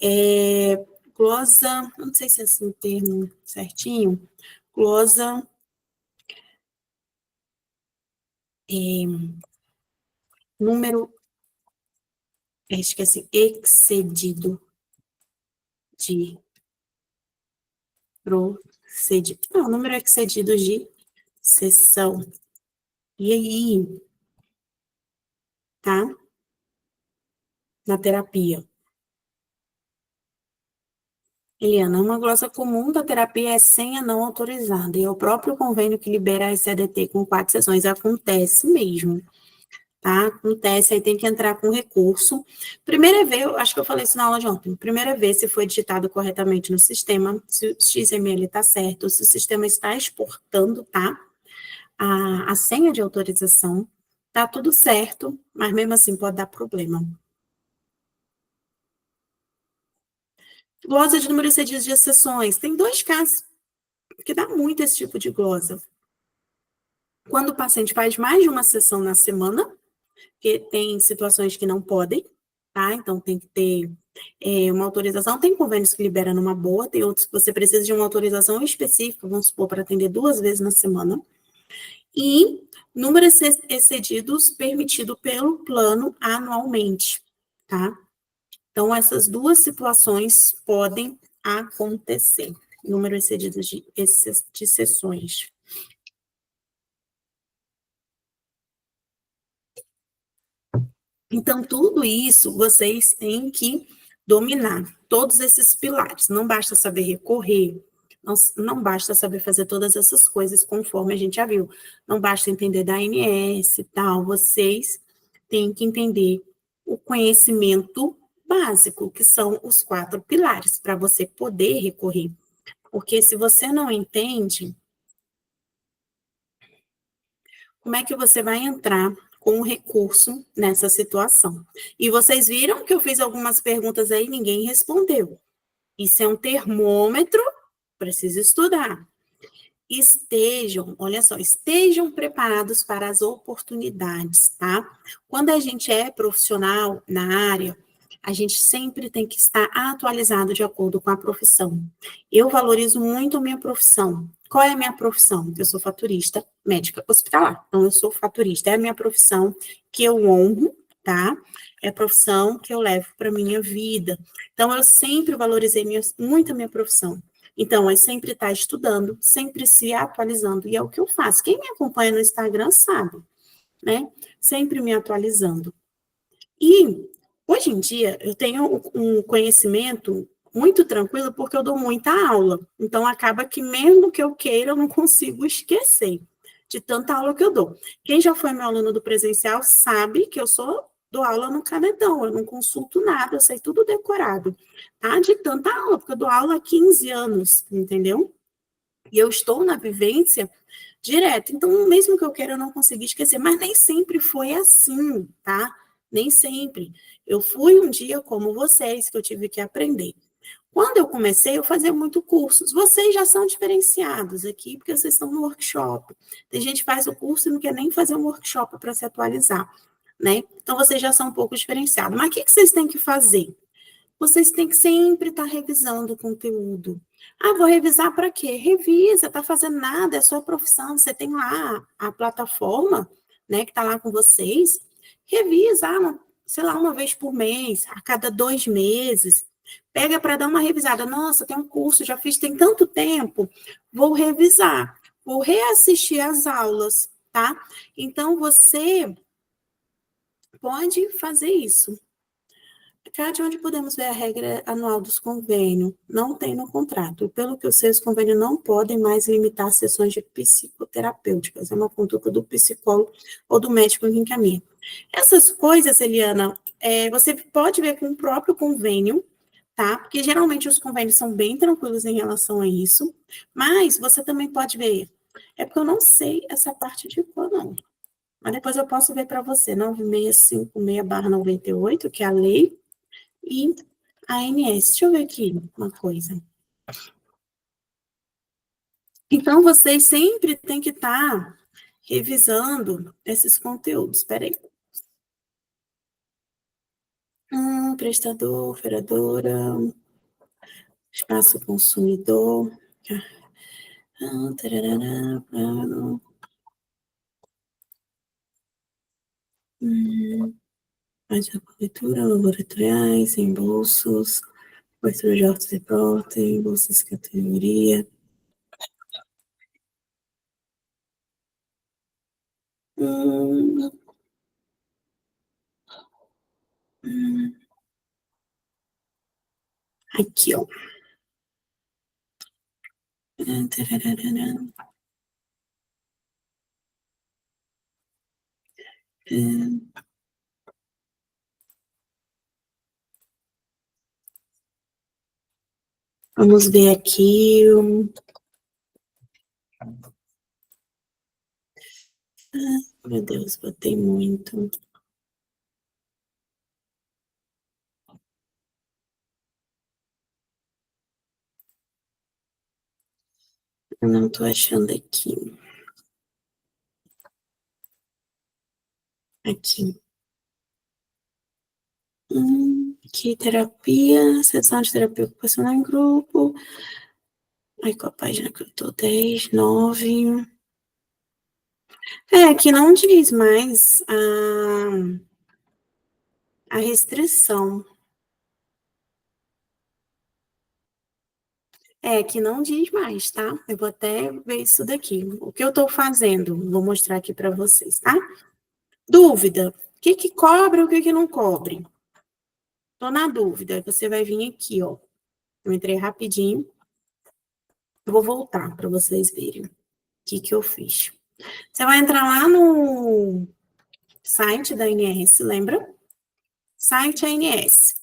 [SPEAKER 1] é glosa, não sei se é assim o termo certinho, glosa número, esqueci, excedido de procedimento. Não, número excedido de sessão. E aí, tá? Na terapia. Eliana, uma glosa comum da terapia é senha não autorizada, e é o próprio convênio que libera a SADT com 4 sessões. Acontece mesmo, tá? Acontece, aí tem que entrar com recurso. Primeiro é ver, acho que eu falei isso na aula de ontem, primeiro é ver se foi digitado corretamente no sistema, se o XML está certo, se o sistema está exportando, tá? A senha de autorização, tá tudo certo, mas mesmo assim pode dar problema. Glosa de número excedido de sessões. Tem 2 casos que dá muito esse tipo de glosa. Quando o paciente faz mais de uma sessão na semana, porque tem situações que não podem, tá? Então tem que ter uma autorização. Tem convênios que liberam numa boa, tem outros que você precisa de uma autorização específica, vamos supor, para atender 2 vezes na semana. E números excedidos permitido pelo plano anualmente, tá? Então, essas duas situações podem acontecer. Número excedido de sessões. Então, tudo isso vocês têm que dominar, todos esses pilares. Não basta saber recorrer, não basta saber fazer todas essas coisas conforme a gente já viu. Não basta entender da ANS e tal. Vocês têm que entender o conhecimento básico, que são os 4 pilares, para você poder recorrer. Porque se você não entende, como é que você vai entrar com o recurso nessa situação? E vocês viram que eu fiz algumas perguntas aí e ninguém respondeu. Isso é um termômetro, precisa estudar. Olha só, estejam preparados para as oportunidades, tá? Quando a gente é profissional na área, a gente sempre tem que estar atualizado de acordo com a profissão. Eu valorizo muito a minha profissão. Qual é a minha profissão? Eu sou faturista médica hospitalar. Então, eu sou faturista. É a minha profissão que eu honro, tá? É a profissão que eu levo para a minha vida. Então, eu sempre valorizei muito a minha profissão. Então, é sempre estar estudando, sempre se atualizando, e é o que eu faço. Quem me acompanha no Instagram sabe, né? Sempre me atualizando. E, hoje em dia, eu tenho um conhecimento muito tranquilo, porque eu dou muita aula. Então, acaba que, mesmo que eu queira, eu não consigo esquecer de tanta aula que eu dou. Quem já foi meu aluno do presencial sabe que eu dou aula no canetão, eu não consulto nada, eu sei tudo decorado, tá? De tanta aula, porque eu dou aula há 15 anos, entendeu? E eu estou na vivência direto. Então, mesmo que eu queira, eu não consegui esquecer. Mas nem sempre foi assim, tá? Nem sempre. Eu fui um dia como vocês, que eu tive que aprender. Quando eu comecei, eu fazia muito cursos. Vocês já são diferenciados aqui, porque vocês estão no workshop. Tem gente que faz o curso e não quer nem fazer um workshop para se atualizar, né? Então, vocês já são um pouco diferenciados. Mas o que vocês têm que fazer? Vocês têm que sempre estar revisando o conteúdo. Ah, vou revisar para quê? Revisa, está fazendo nada, é sua profissão. Você tem lá a plataforma, né, que está lá com vocês. Revisa, sei lá, uma vez por mês, a cada 2 meses. Pega para dar uma revisada. Nossa, tem um curso, já fiz tem tanto tempo. Vou revisar, vou reassistir as aulas, tá? Então, você pode fazer isso. Cá de onde podemos ver a regra anual dos convênios? Não tem no contrato. Pelo que eu sei, os convênios não podem mais limitar sessões de psicoterapêuticas. É uma conduta do psicólogo ou do médico que encaminha. Essas coisas, Eliana, você pode ver com o próprio convênio, tá? Porque geralmente os convênios são bem tranquilos em relação a isso. Mas você também pode ver. É porque eu não sei essa parte de qual, não. Mas depois eu posso ver para você, 9656/98, que é a lei, e a ANS. Deixa eu ver aqui uma coisa. Então, vocês sempre têm que estar revisando esses conteúdos. Espera aí. Prestador, operadora, espaço consumidor. Tarará, plano. Faz a cobertura, laboratoriais, reembolsos, cobertura de autos e porta, reembolsos categoria. Hum, hum. Aqui, ó. Vamos ver aqui. Meu Deus, botei muito. Eu não tô achando aqui. Aqui. Que terapia, sessão de terapia ocupacional em grupo. Aí, qual a página que eu tô? 10, 9. Aqui não diz mais a restrição. Que não diz mais, tá? Eu vou até ver isso daqui. O que eu tô fazendo? Vou mostrar aqui para vocês, tá? Dúvida. O que que cobre e o que que não cobre? Tô na dúvida. Aí você vai vir aqui, ó. Eu entrei rapidinho. Eu vou voltar para vocês verem o que eu fiz. Você vai entrar lá no site da ANS, lembra? Site ANS.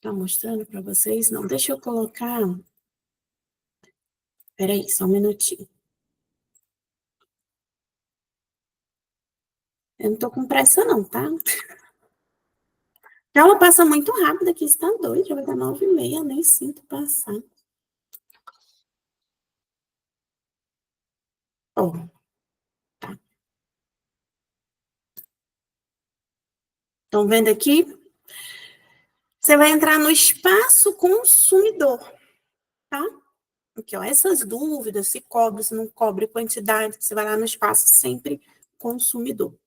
[SPEAKER 1] Tá mostrando para vocês? Não, deixa eu colocar. Peraí, só um minutinho. Eu não tô com pressa, não, tá? A aula passa muito rápido aqui, está doido, já vai dar 9h30, nem sinto passar. Ó, tá. Estão vendo aqui? Você vai entrar no espaço consumidor, tá? Aqui, ó, essas dúvidas, se cobre, se não cobre, quantidade, você vai lá no espaço sempre consumidor.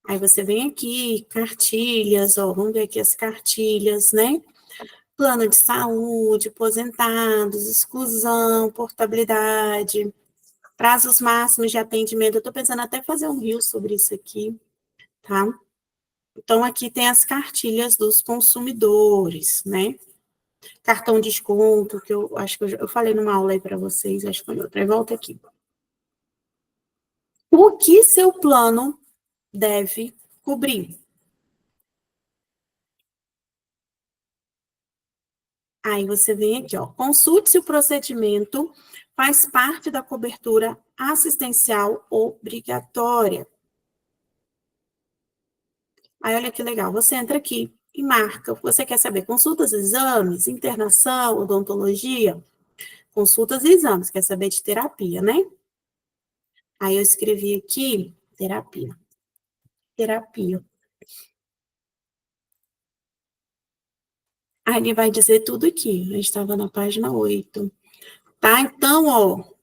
[SPEAKER 1] Aí você vem aqui, cartilhas, ó, vamos ver aqui as cartilhas, né? Plano de saúde, aposentados, exclusão, portabilidade, prazos máximos de atendimento. Eu tô pensando até fazer um reel sobre isso aqui, tá? Então, aqui tem as cartilhas dos consumidores, né? Cartão de desconto, que eu acho que eu falei numa aula aí para vocês, acho que foi outra. Aí volta aqui. O que seu plano deve cobrir? Aí você vem aqui, ó. Consulte se o procedimento faz parte da cobertura assistencial obrigatória. Aí olha que legal, você entra aqui e marca. Você quer saber consultas, exames, internação, odontologia? Consultas e exames, quer saber de terapia, né? Aí eu escrevi aqui terapia. Terapia. Aí ele vai dizer tudo aqui. A gente estava na página 8. Tá? Então, ó,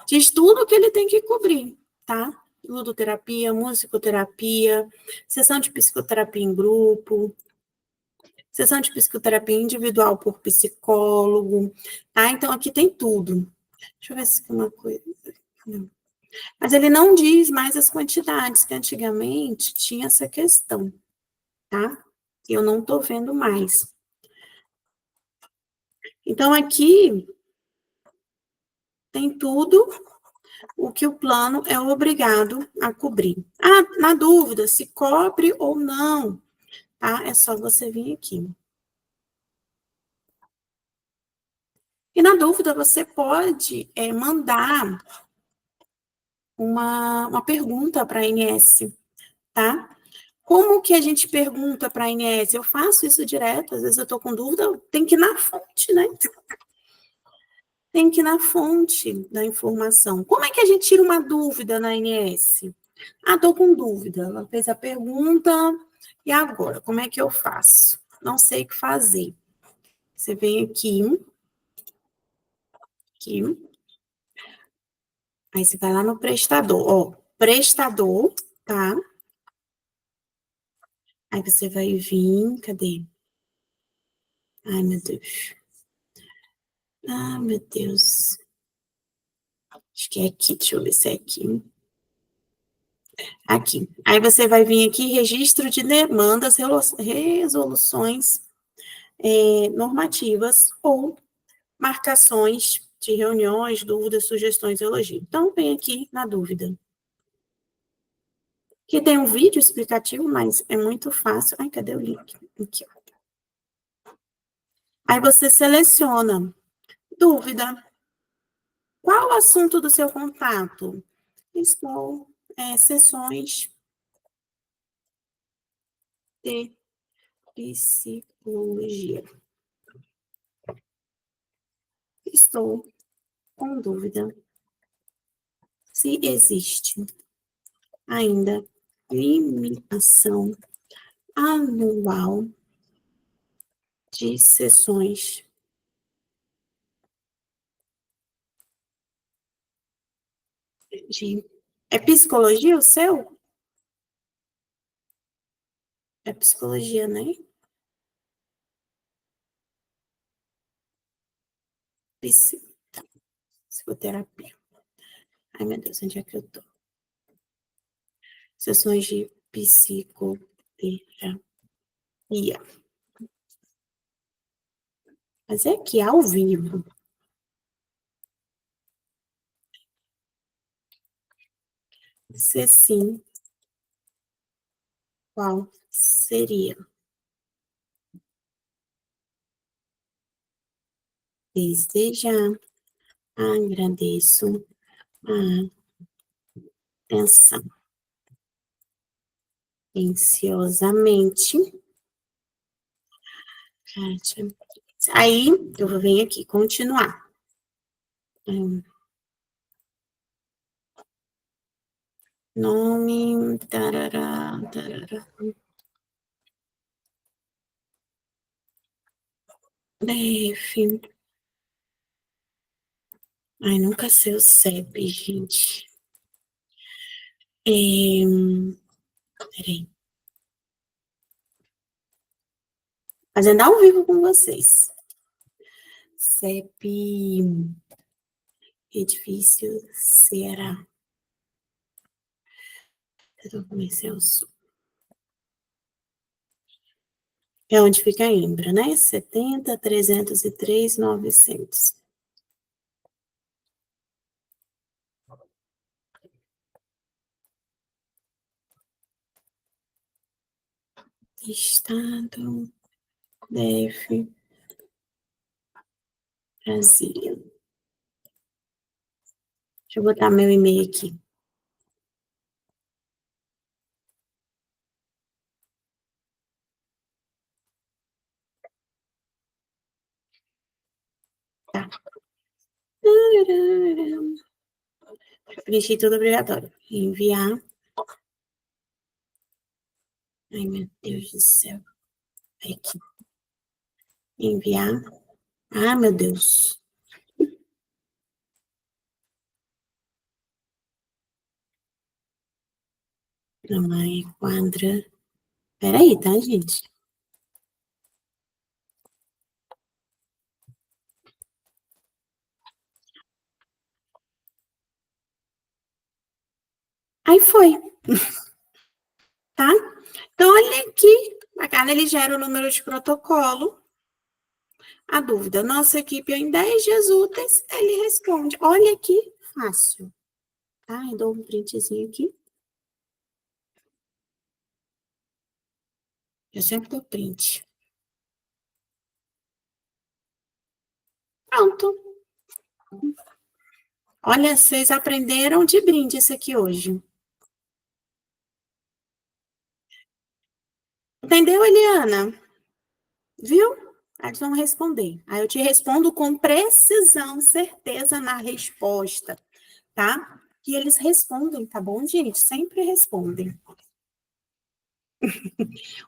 [SPEAKER 1] diz tudo o que ele tem que cobrir, tá? Ludoterapia, musicoterapia, sessão de psicoterapia em grupo, sessão de psicoterapia individual por psicólogo, tá? Então, aqui tem tudo. Deixa eu ver se tem uma coisa. Não. Mas ele não diz mais as quantidades, que antigamente tinha essa questão, tá? E eu não tô vendo mais. Então, aqui tem tudo o que o plano é obrigado a cobrir. Ah, na dúvida, se cobre ou não, tá? É só você vir aqui. E na dúvida, você pode mandar uma pergunta para a ANS, tá? Como que a gente pergunta para a ANS? Eu faço isso direto, às vezes eu estou com dúvida, tem que ir na fonte, né? Tem que ir na fonte da informação. Como é que a gente tira uma dúvida na ANS? Ah, estou com dúvida. Ela fez a pergunta, e agora? Como é que eu faço? Não sei o que fazer. Você vem aqui, aqui, aí você vai lá no prestador, ó, prestador, tá? Aí você vai vir, cadê? Ai, meu Deus. Ah, meu Deus. Acho que é aqui, deixa eu ver se é aqui. Aqui. Aí você vai vir aqui, registro de demandas, resoluções normativas ou marcações de reuniões, dúvidas, sugestões, elogios. Então, vem aqui na dúvida. Aqui tem um vídeo explicativo, mas é muito fácil. Ai, cadê o link? Aqui, ó. Aí você seleciona dúvida. Qual o assunto do seu contato? Estou sessões de psicologia. Estou com dúvida se existe ainda limitação anual de sessões de... É psicologia o seu? É psicologia, né? Tá. Psicoterapia. Ai, meu Deus, onde é que eu tô? Sessões de psicoterapia. Mas é aqui, ao vivo. Se sim, qual seria? Desde já agradeço a atenção. Ansiosamente, Kátia. Aí, eu vou vir aqui, continuar. Nome, tarará, tarará. Def. Ai, nunca sei o CEP, gente. Peraí. Fazendo ao vivo com vocês. CEP, Edifício Ceará. Setor Comercial Sul. É onde fica a Embra, né? 70.303.900. Estado, DF, Brasília. Deixa eu botar meu e-mail aqui. Tá. Preenchi tudo obrigatório. Enviar. Ai, meu Deus do céu. Aqui. Enviar. Ah, meu Deus. Não é quadra. Peraí, tá, gente? Aí foi, tá? Então, olha aqui. Bacana, ele gera o número de protocolo. A dúvida, nossa equipe em 10 dias úteis, ele responde. Olha aqui, fácil. Tá? Eu dou um printzinho aqui. Eu sempre dou print. Pronto. Olha, vocês aprenderam de brinde isso aqui hoje. Entendeu, Eliana? Viu? Aí eles vão responder. Aí eu te respondo com precisão, certeza na resposta, tá? Que eles respondem, tá bom, gente? Sempre respondem.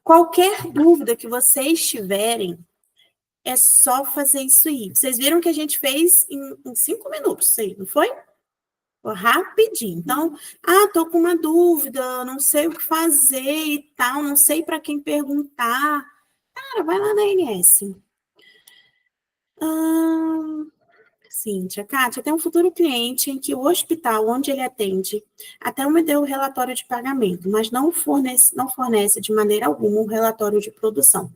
[SPEAKER 1] Qualquer dúvida que vocês tiverem, é só fazer isso aí. Vocês viram que a gente fez em 5 minutos, sei, não foi? Foi rapidinho. Então, tô com uma dúvida, não sei o que fazer e tal, não sei para quem perguntar. Cara, vai lá na ANS. Cíntia, Kátia, tem um futuro cliente em que o hospital onde ele atende até me deu o relatório de pagamento, mas não fornece de maneira alguma um relatório de produção.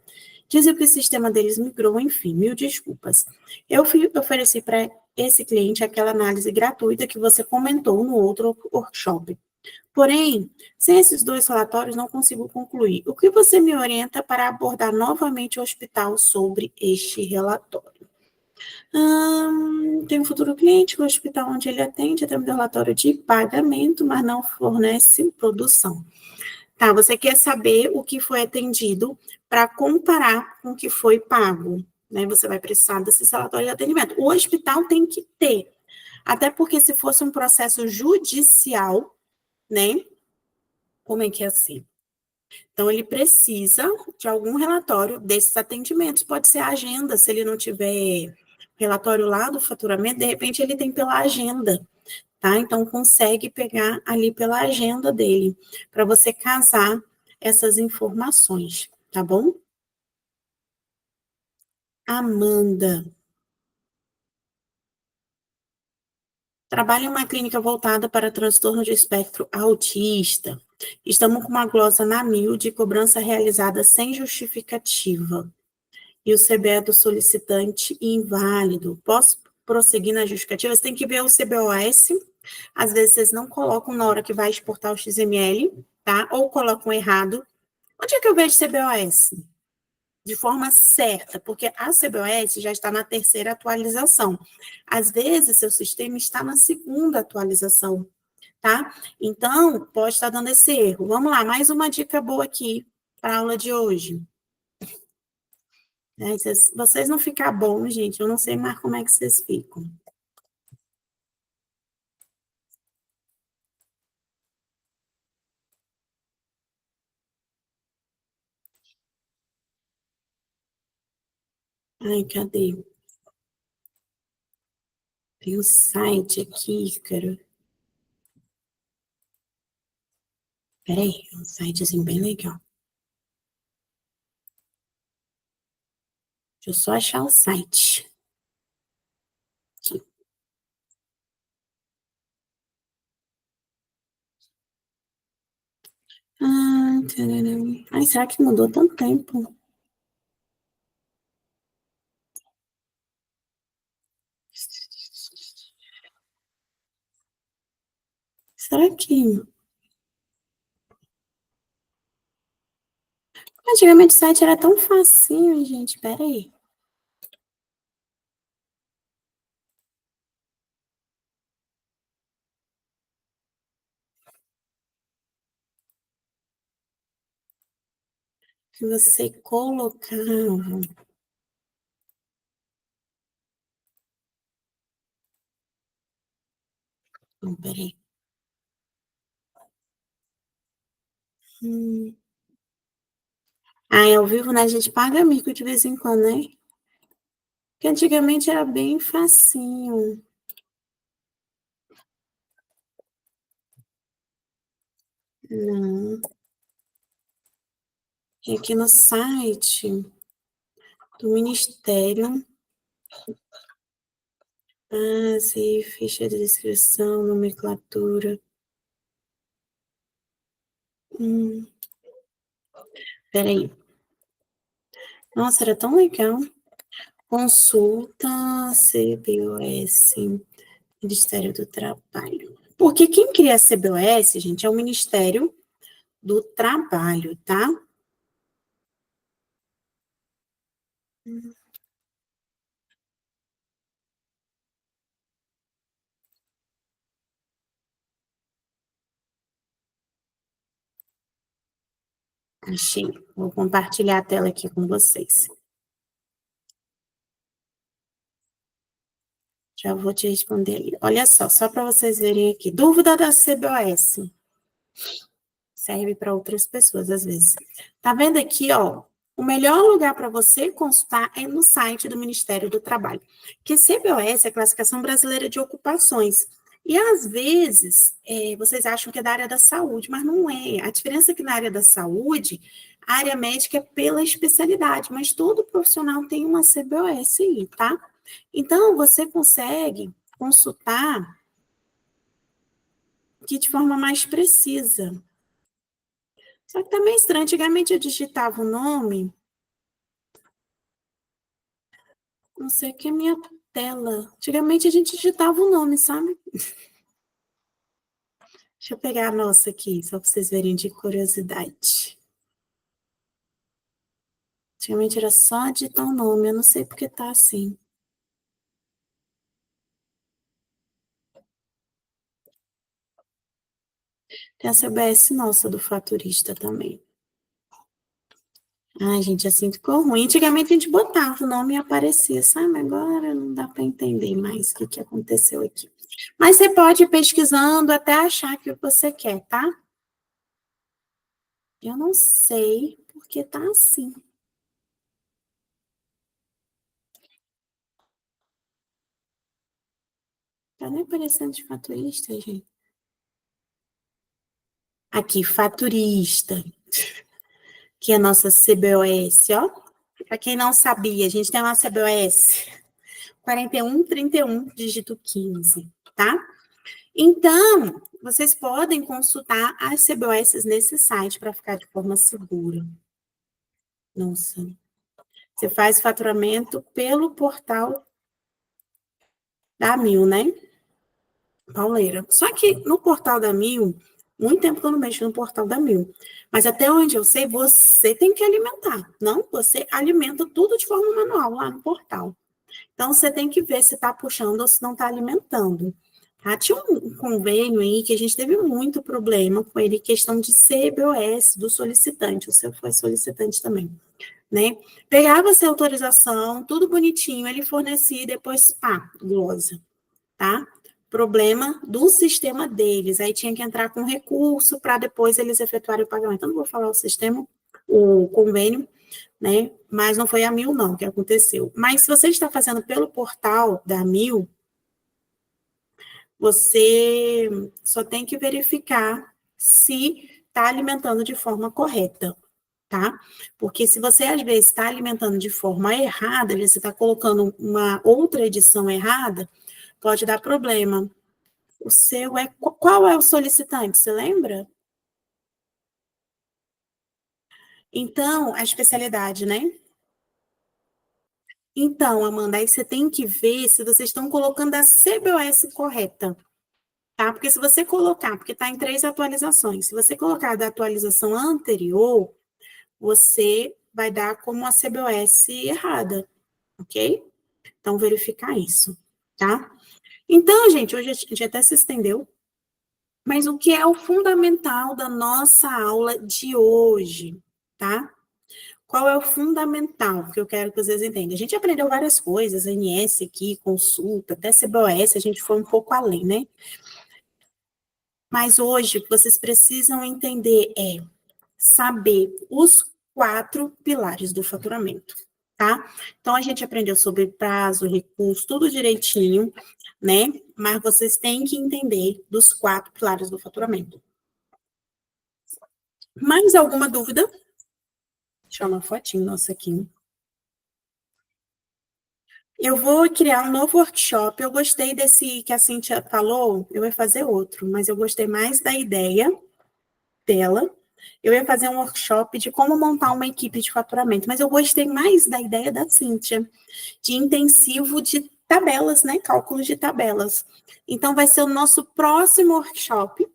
[SPEAKER 1] Dizem que o sistema deles migrou, enfim, mil desculpas. Eu ofereci para esse cliente aquela análise gratuita que você comentou no outro workshop. Porém, sem esses dois relatórios, não consigo concluir. O que você me orienta para abordar novamente o hospital sobre este relatório? Tem um futuro cliente, o hospital onde ele atende tem um relatório de pagamento, mas não fornece produção. Tá, você quer saber o que foi atendido para comparar com o que foi pago, né? Você vai precisar desse relatório de atendimento. O hospital tem que ter, até porque se fosse um processo judicial, né? Como é que é assim? Então, ele precisa de algum relatório desses atendimentos. Pode ser a agenda, se ele não tiver relatório lá do faturamento, de repente ele tem pela agenda, tá? Então, consegue pegar ali pela agenda dele, para você casar essas informações, tá bom? Amanda. Trabalho em uma clínica voltada para transtorno de espectro autista. Estamos com uma glosa na mil de cobrança realizada sem justificativa. E o CBE do solicitante inválido. Posso prosseguir na justificativa? Você tem que ver o CBOS. Às vezes vocês não colocam na hora que vai exportar o XML, tá? Ou colocam errado. Onde é que eu vejo CBOS? De forma certa, porque a CBOS já está na terceira atualização. Às vezes, seu sistema está na segunda atualização, tá? Então, pode estar dando esse erro. Vamos lá, mais uma dica boa aqui para a aula de hoje. Vocês não ficam bons, gente, eu não sei mais como é que vocês ficam. Ai, cadê? Tem um site aqui, cara. Peraí, é um site assim bem legal. Deixa eu só achar o site. Aqui. Ah, tarará. Ai, será que mudou tanto tempo? Será que... Antigamente o site era tão facinho, gente. Peraí. Se você colocava... Não, peraí. Hum. Ah, é ao vivo, né? A gente paga mico de vez em quando, né? Porque antigamente era bem facinho. Não. E aqui no site do Ministério, base, ficha de inscrição, nomenclatura. Peraí. Nossa, era tão legal. Consulta CBOS, Ministério do Trabalho. Porque quem cria a CBOS, gente, é o Ministério do Trabalho, tá? Achei. Vou compartilhar a tela aqui com vocês. Já vou te responder ali. Olha só para vocês verem aqui. Dúvida da CBOS. Serve para outras pessoas, às vezes. Tá vendo aqui, ó? O melhor lugar para você consultar é no site do Ministério do Trabalho. Que CBOS é a Classificação Brasileira de Ocupações. E, às vezes, vocês acham que é da área da saúde, mas não é. A diferença é que na área da saúde, a área médica é pela especialidade, mas todo profissional tem uma CBOS aí, tá? Então, você consegue consultar aqui de forma mais precisa. Só que também é estranho, antigamente eu digitava o nome, não sei o que é minha tela. Antigamente a gente digitava o nome, sabe? Deixa eu pegar a nossa aqui, só para vocês verem de curiosidade. Antigamente era só digitar o nome, eu não sei porque tá assim. Tem a CBS nossa do faturista também. Ai, gente, assim ficou ruim. Antigamente a gente botava o nome e aparecia, sabe? Agora não dá para entender mais o que aconteceu aqui. Mas você pode ir pesquisando até achar o que você quer, tá? Eu não sei porque tá assim. Tá nem aparecendo de faturista, gente. Aqui, faturista, que é a nossa CBOS, ó. Para quem não sabia, a gente tem uma CBOS 4131, dígito 15, tá? Então, vocês podem consultar as CBOS nesse site para ficar de forma segura. Nossa. Você faz faturamento pelo portal da Mil, né? Pauleira. Só que no portal da Mil, muito tempo que eu não mexo no portal da Mil. Mas até onde eu sei, você tem que alimentar. Não, você alimenta tudo de forma manual lá no portal. Então, você tem que ver se está puxando ou se não está alimentando. Tá? Tinha um convênio aí que a gente teve muito problema com ele, questão de CBOS do solicitante. O seu foi solicitante também, né? Pegava-se a autorização, tudo bonitinho, ele fornecia e depois, pá, glosa, tá? Problema do sistema deles. Aí tinha que entrar com recurso para depois eles efetuarem o pagamento. Eu não vou falar o sistema, o convênio, né? Mas não foi a Mil, não, que aconteceu. Mas se você está fazendo pelo portal da Mil, você só tem que verificar se está alimentando de forma correta, tá? Porque se você, às vezes, está alimentando de forma errada, você está colocando uma outra edição errada, pode dar problema. O seu é... Qual é o solicitante, você lembra? Então, a especialidade, né? Então, Amanda, aí você tem que ver se vocês estão colocando a CBOS correta, tá? Porque se você colocar, porque está em 3 atualizações, se você colocar da atualização anterior, você vai dar como a CBOS errada, ok? Então, verificar isso, tá? Então, gente, hoje a gente até se estendeu, mas o que é o fundamental da nossa aula de hoje, tá? Qual é o fundamental que eu quero que vocês entendam? A gente aprendeu várias coisas, ANS aqui, consulta, até CBOS, a gente foi um pouco além, né? Mas hoje, o que vocês precisam entender é saber os 4 pilares do faturamento, tá? Então, a gente aprendeu sobre prazo, recurso, tudo direitinho, né? Mas vocês têm que entender dos 4 pilares do faturamento. Mais alguma dúvida? Deixa eu uma fotinho nossa aqui. Eu vou criar um novo workshop. Eu gostei desse que a Cíntia falou, eu ia fazer outro, mas eu gostei mais da ideia dela. Eu ia fazer um workshop de como montar uma equipe de faturamento, mas eu gostei mais da ideia da Cíntia, de intensivo de tabelas, né? Cálculos de tabelas. Então, vai ser o nosso próximo workshop,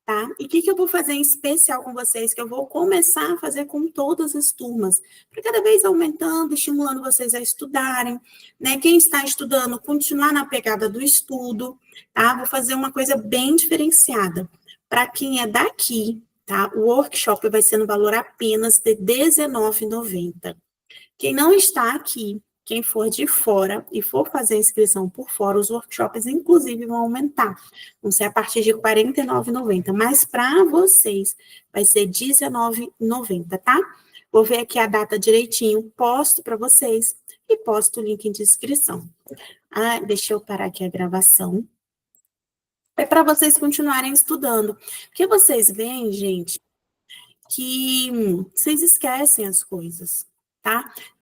[SPEAKER 1] tá? E o que eu vou fazer em especial com vocês? Que eu vou começar a fazer com todas as turmas, para cada vez aumentando, estimulando vocês a estudarem, né? Quem está estudando, continuar na pegada do estudo, tá? Vou fazer uma coisa bem diferenciada. Para quem é daqui, tá? O workshop vai ser no valor apenas de R$19,90. Quem não está aqui, quem for de fora e for fazer a inscrição por fora, os workshops, inclusive, vão aumentar. Vão ser a partir de R$49,90. Mas para vocês, vai ser R$19,90, tá? Vou ver aqui a data direitinho, posto para vocês e posto o link de inscrição. Ah, deixa eu parar aqui a gravação. É para vocês continuarem estudando. Porque vocês veem, gente, que vocês esquecem as coisas, tá?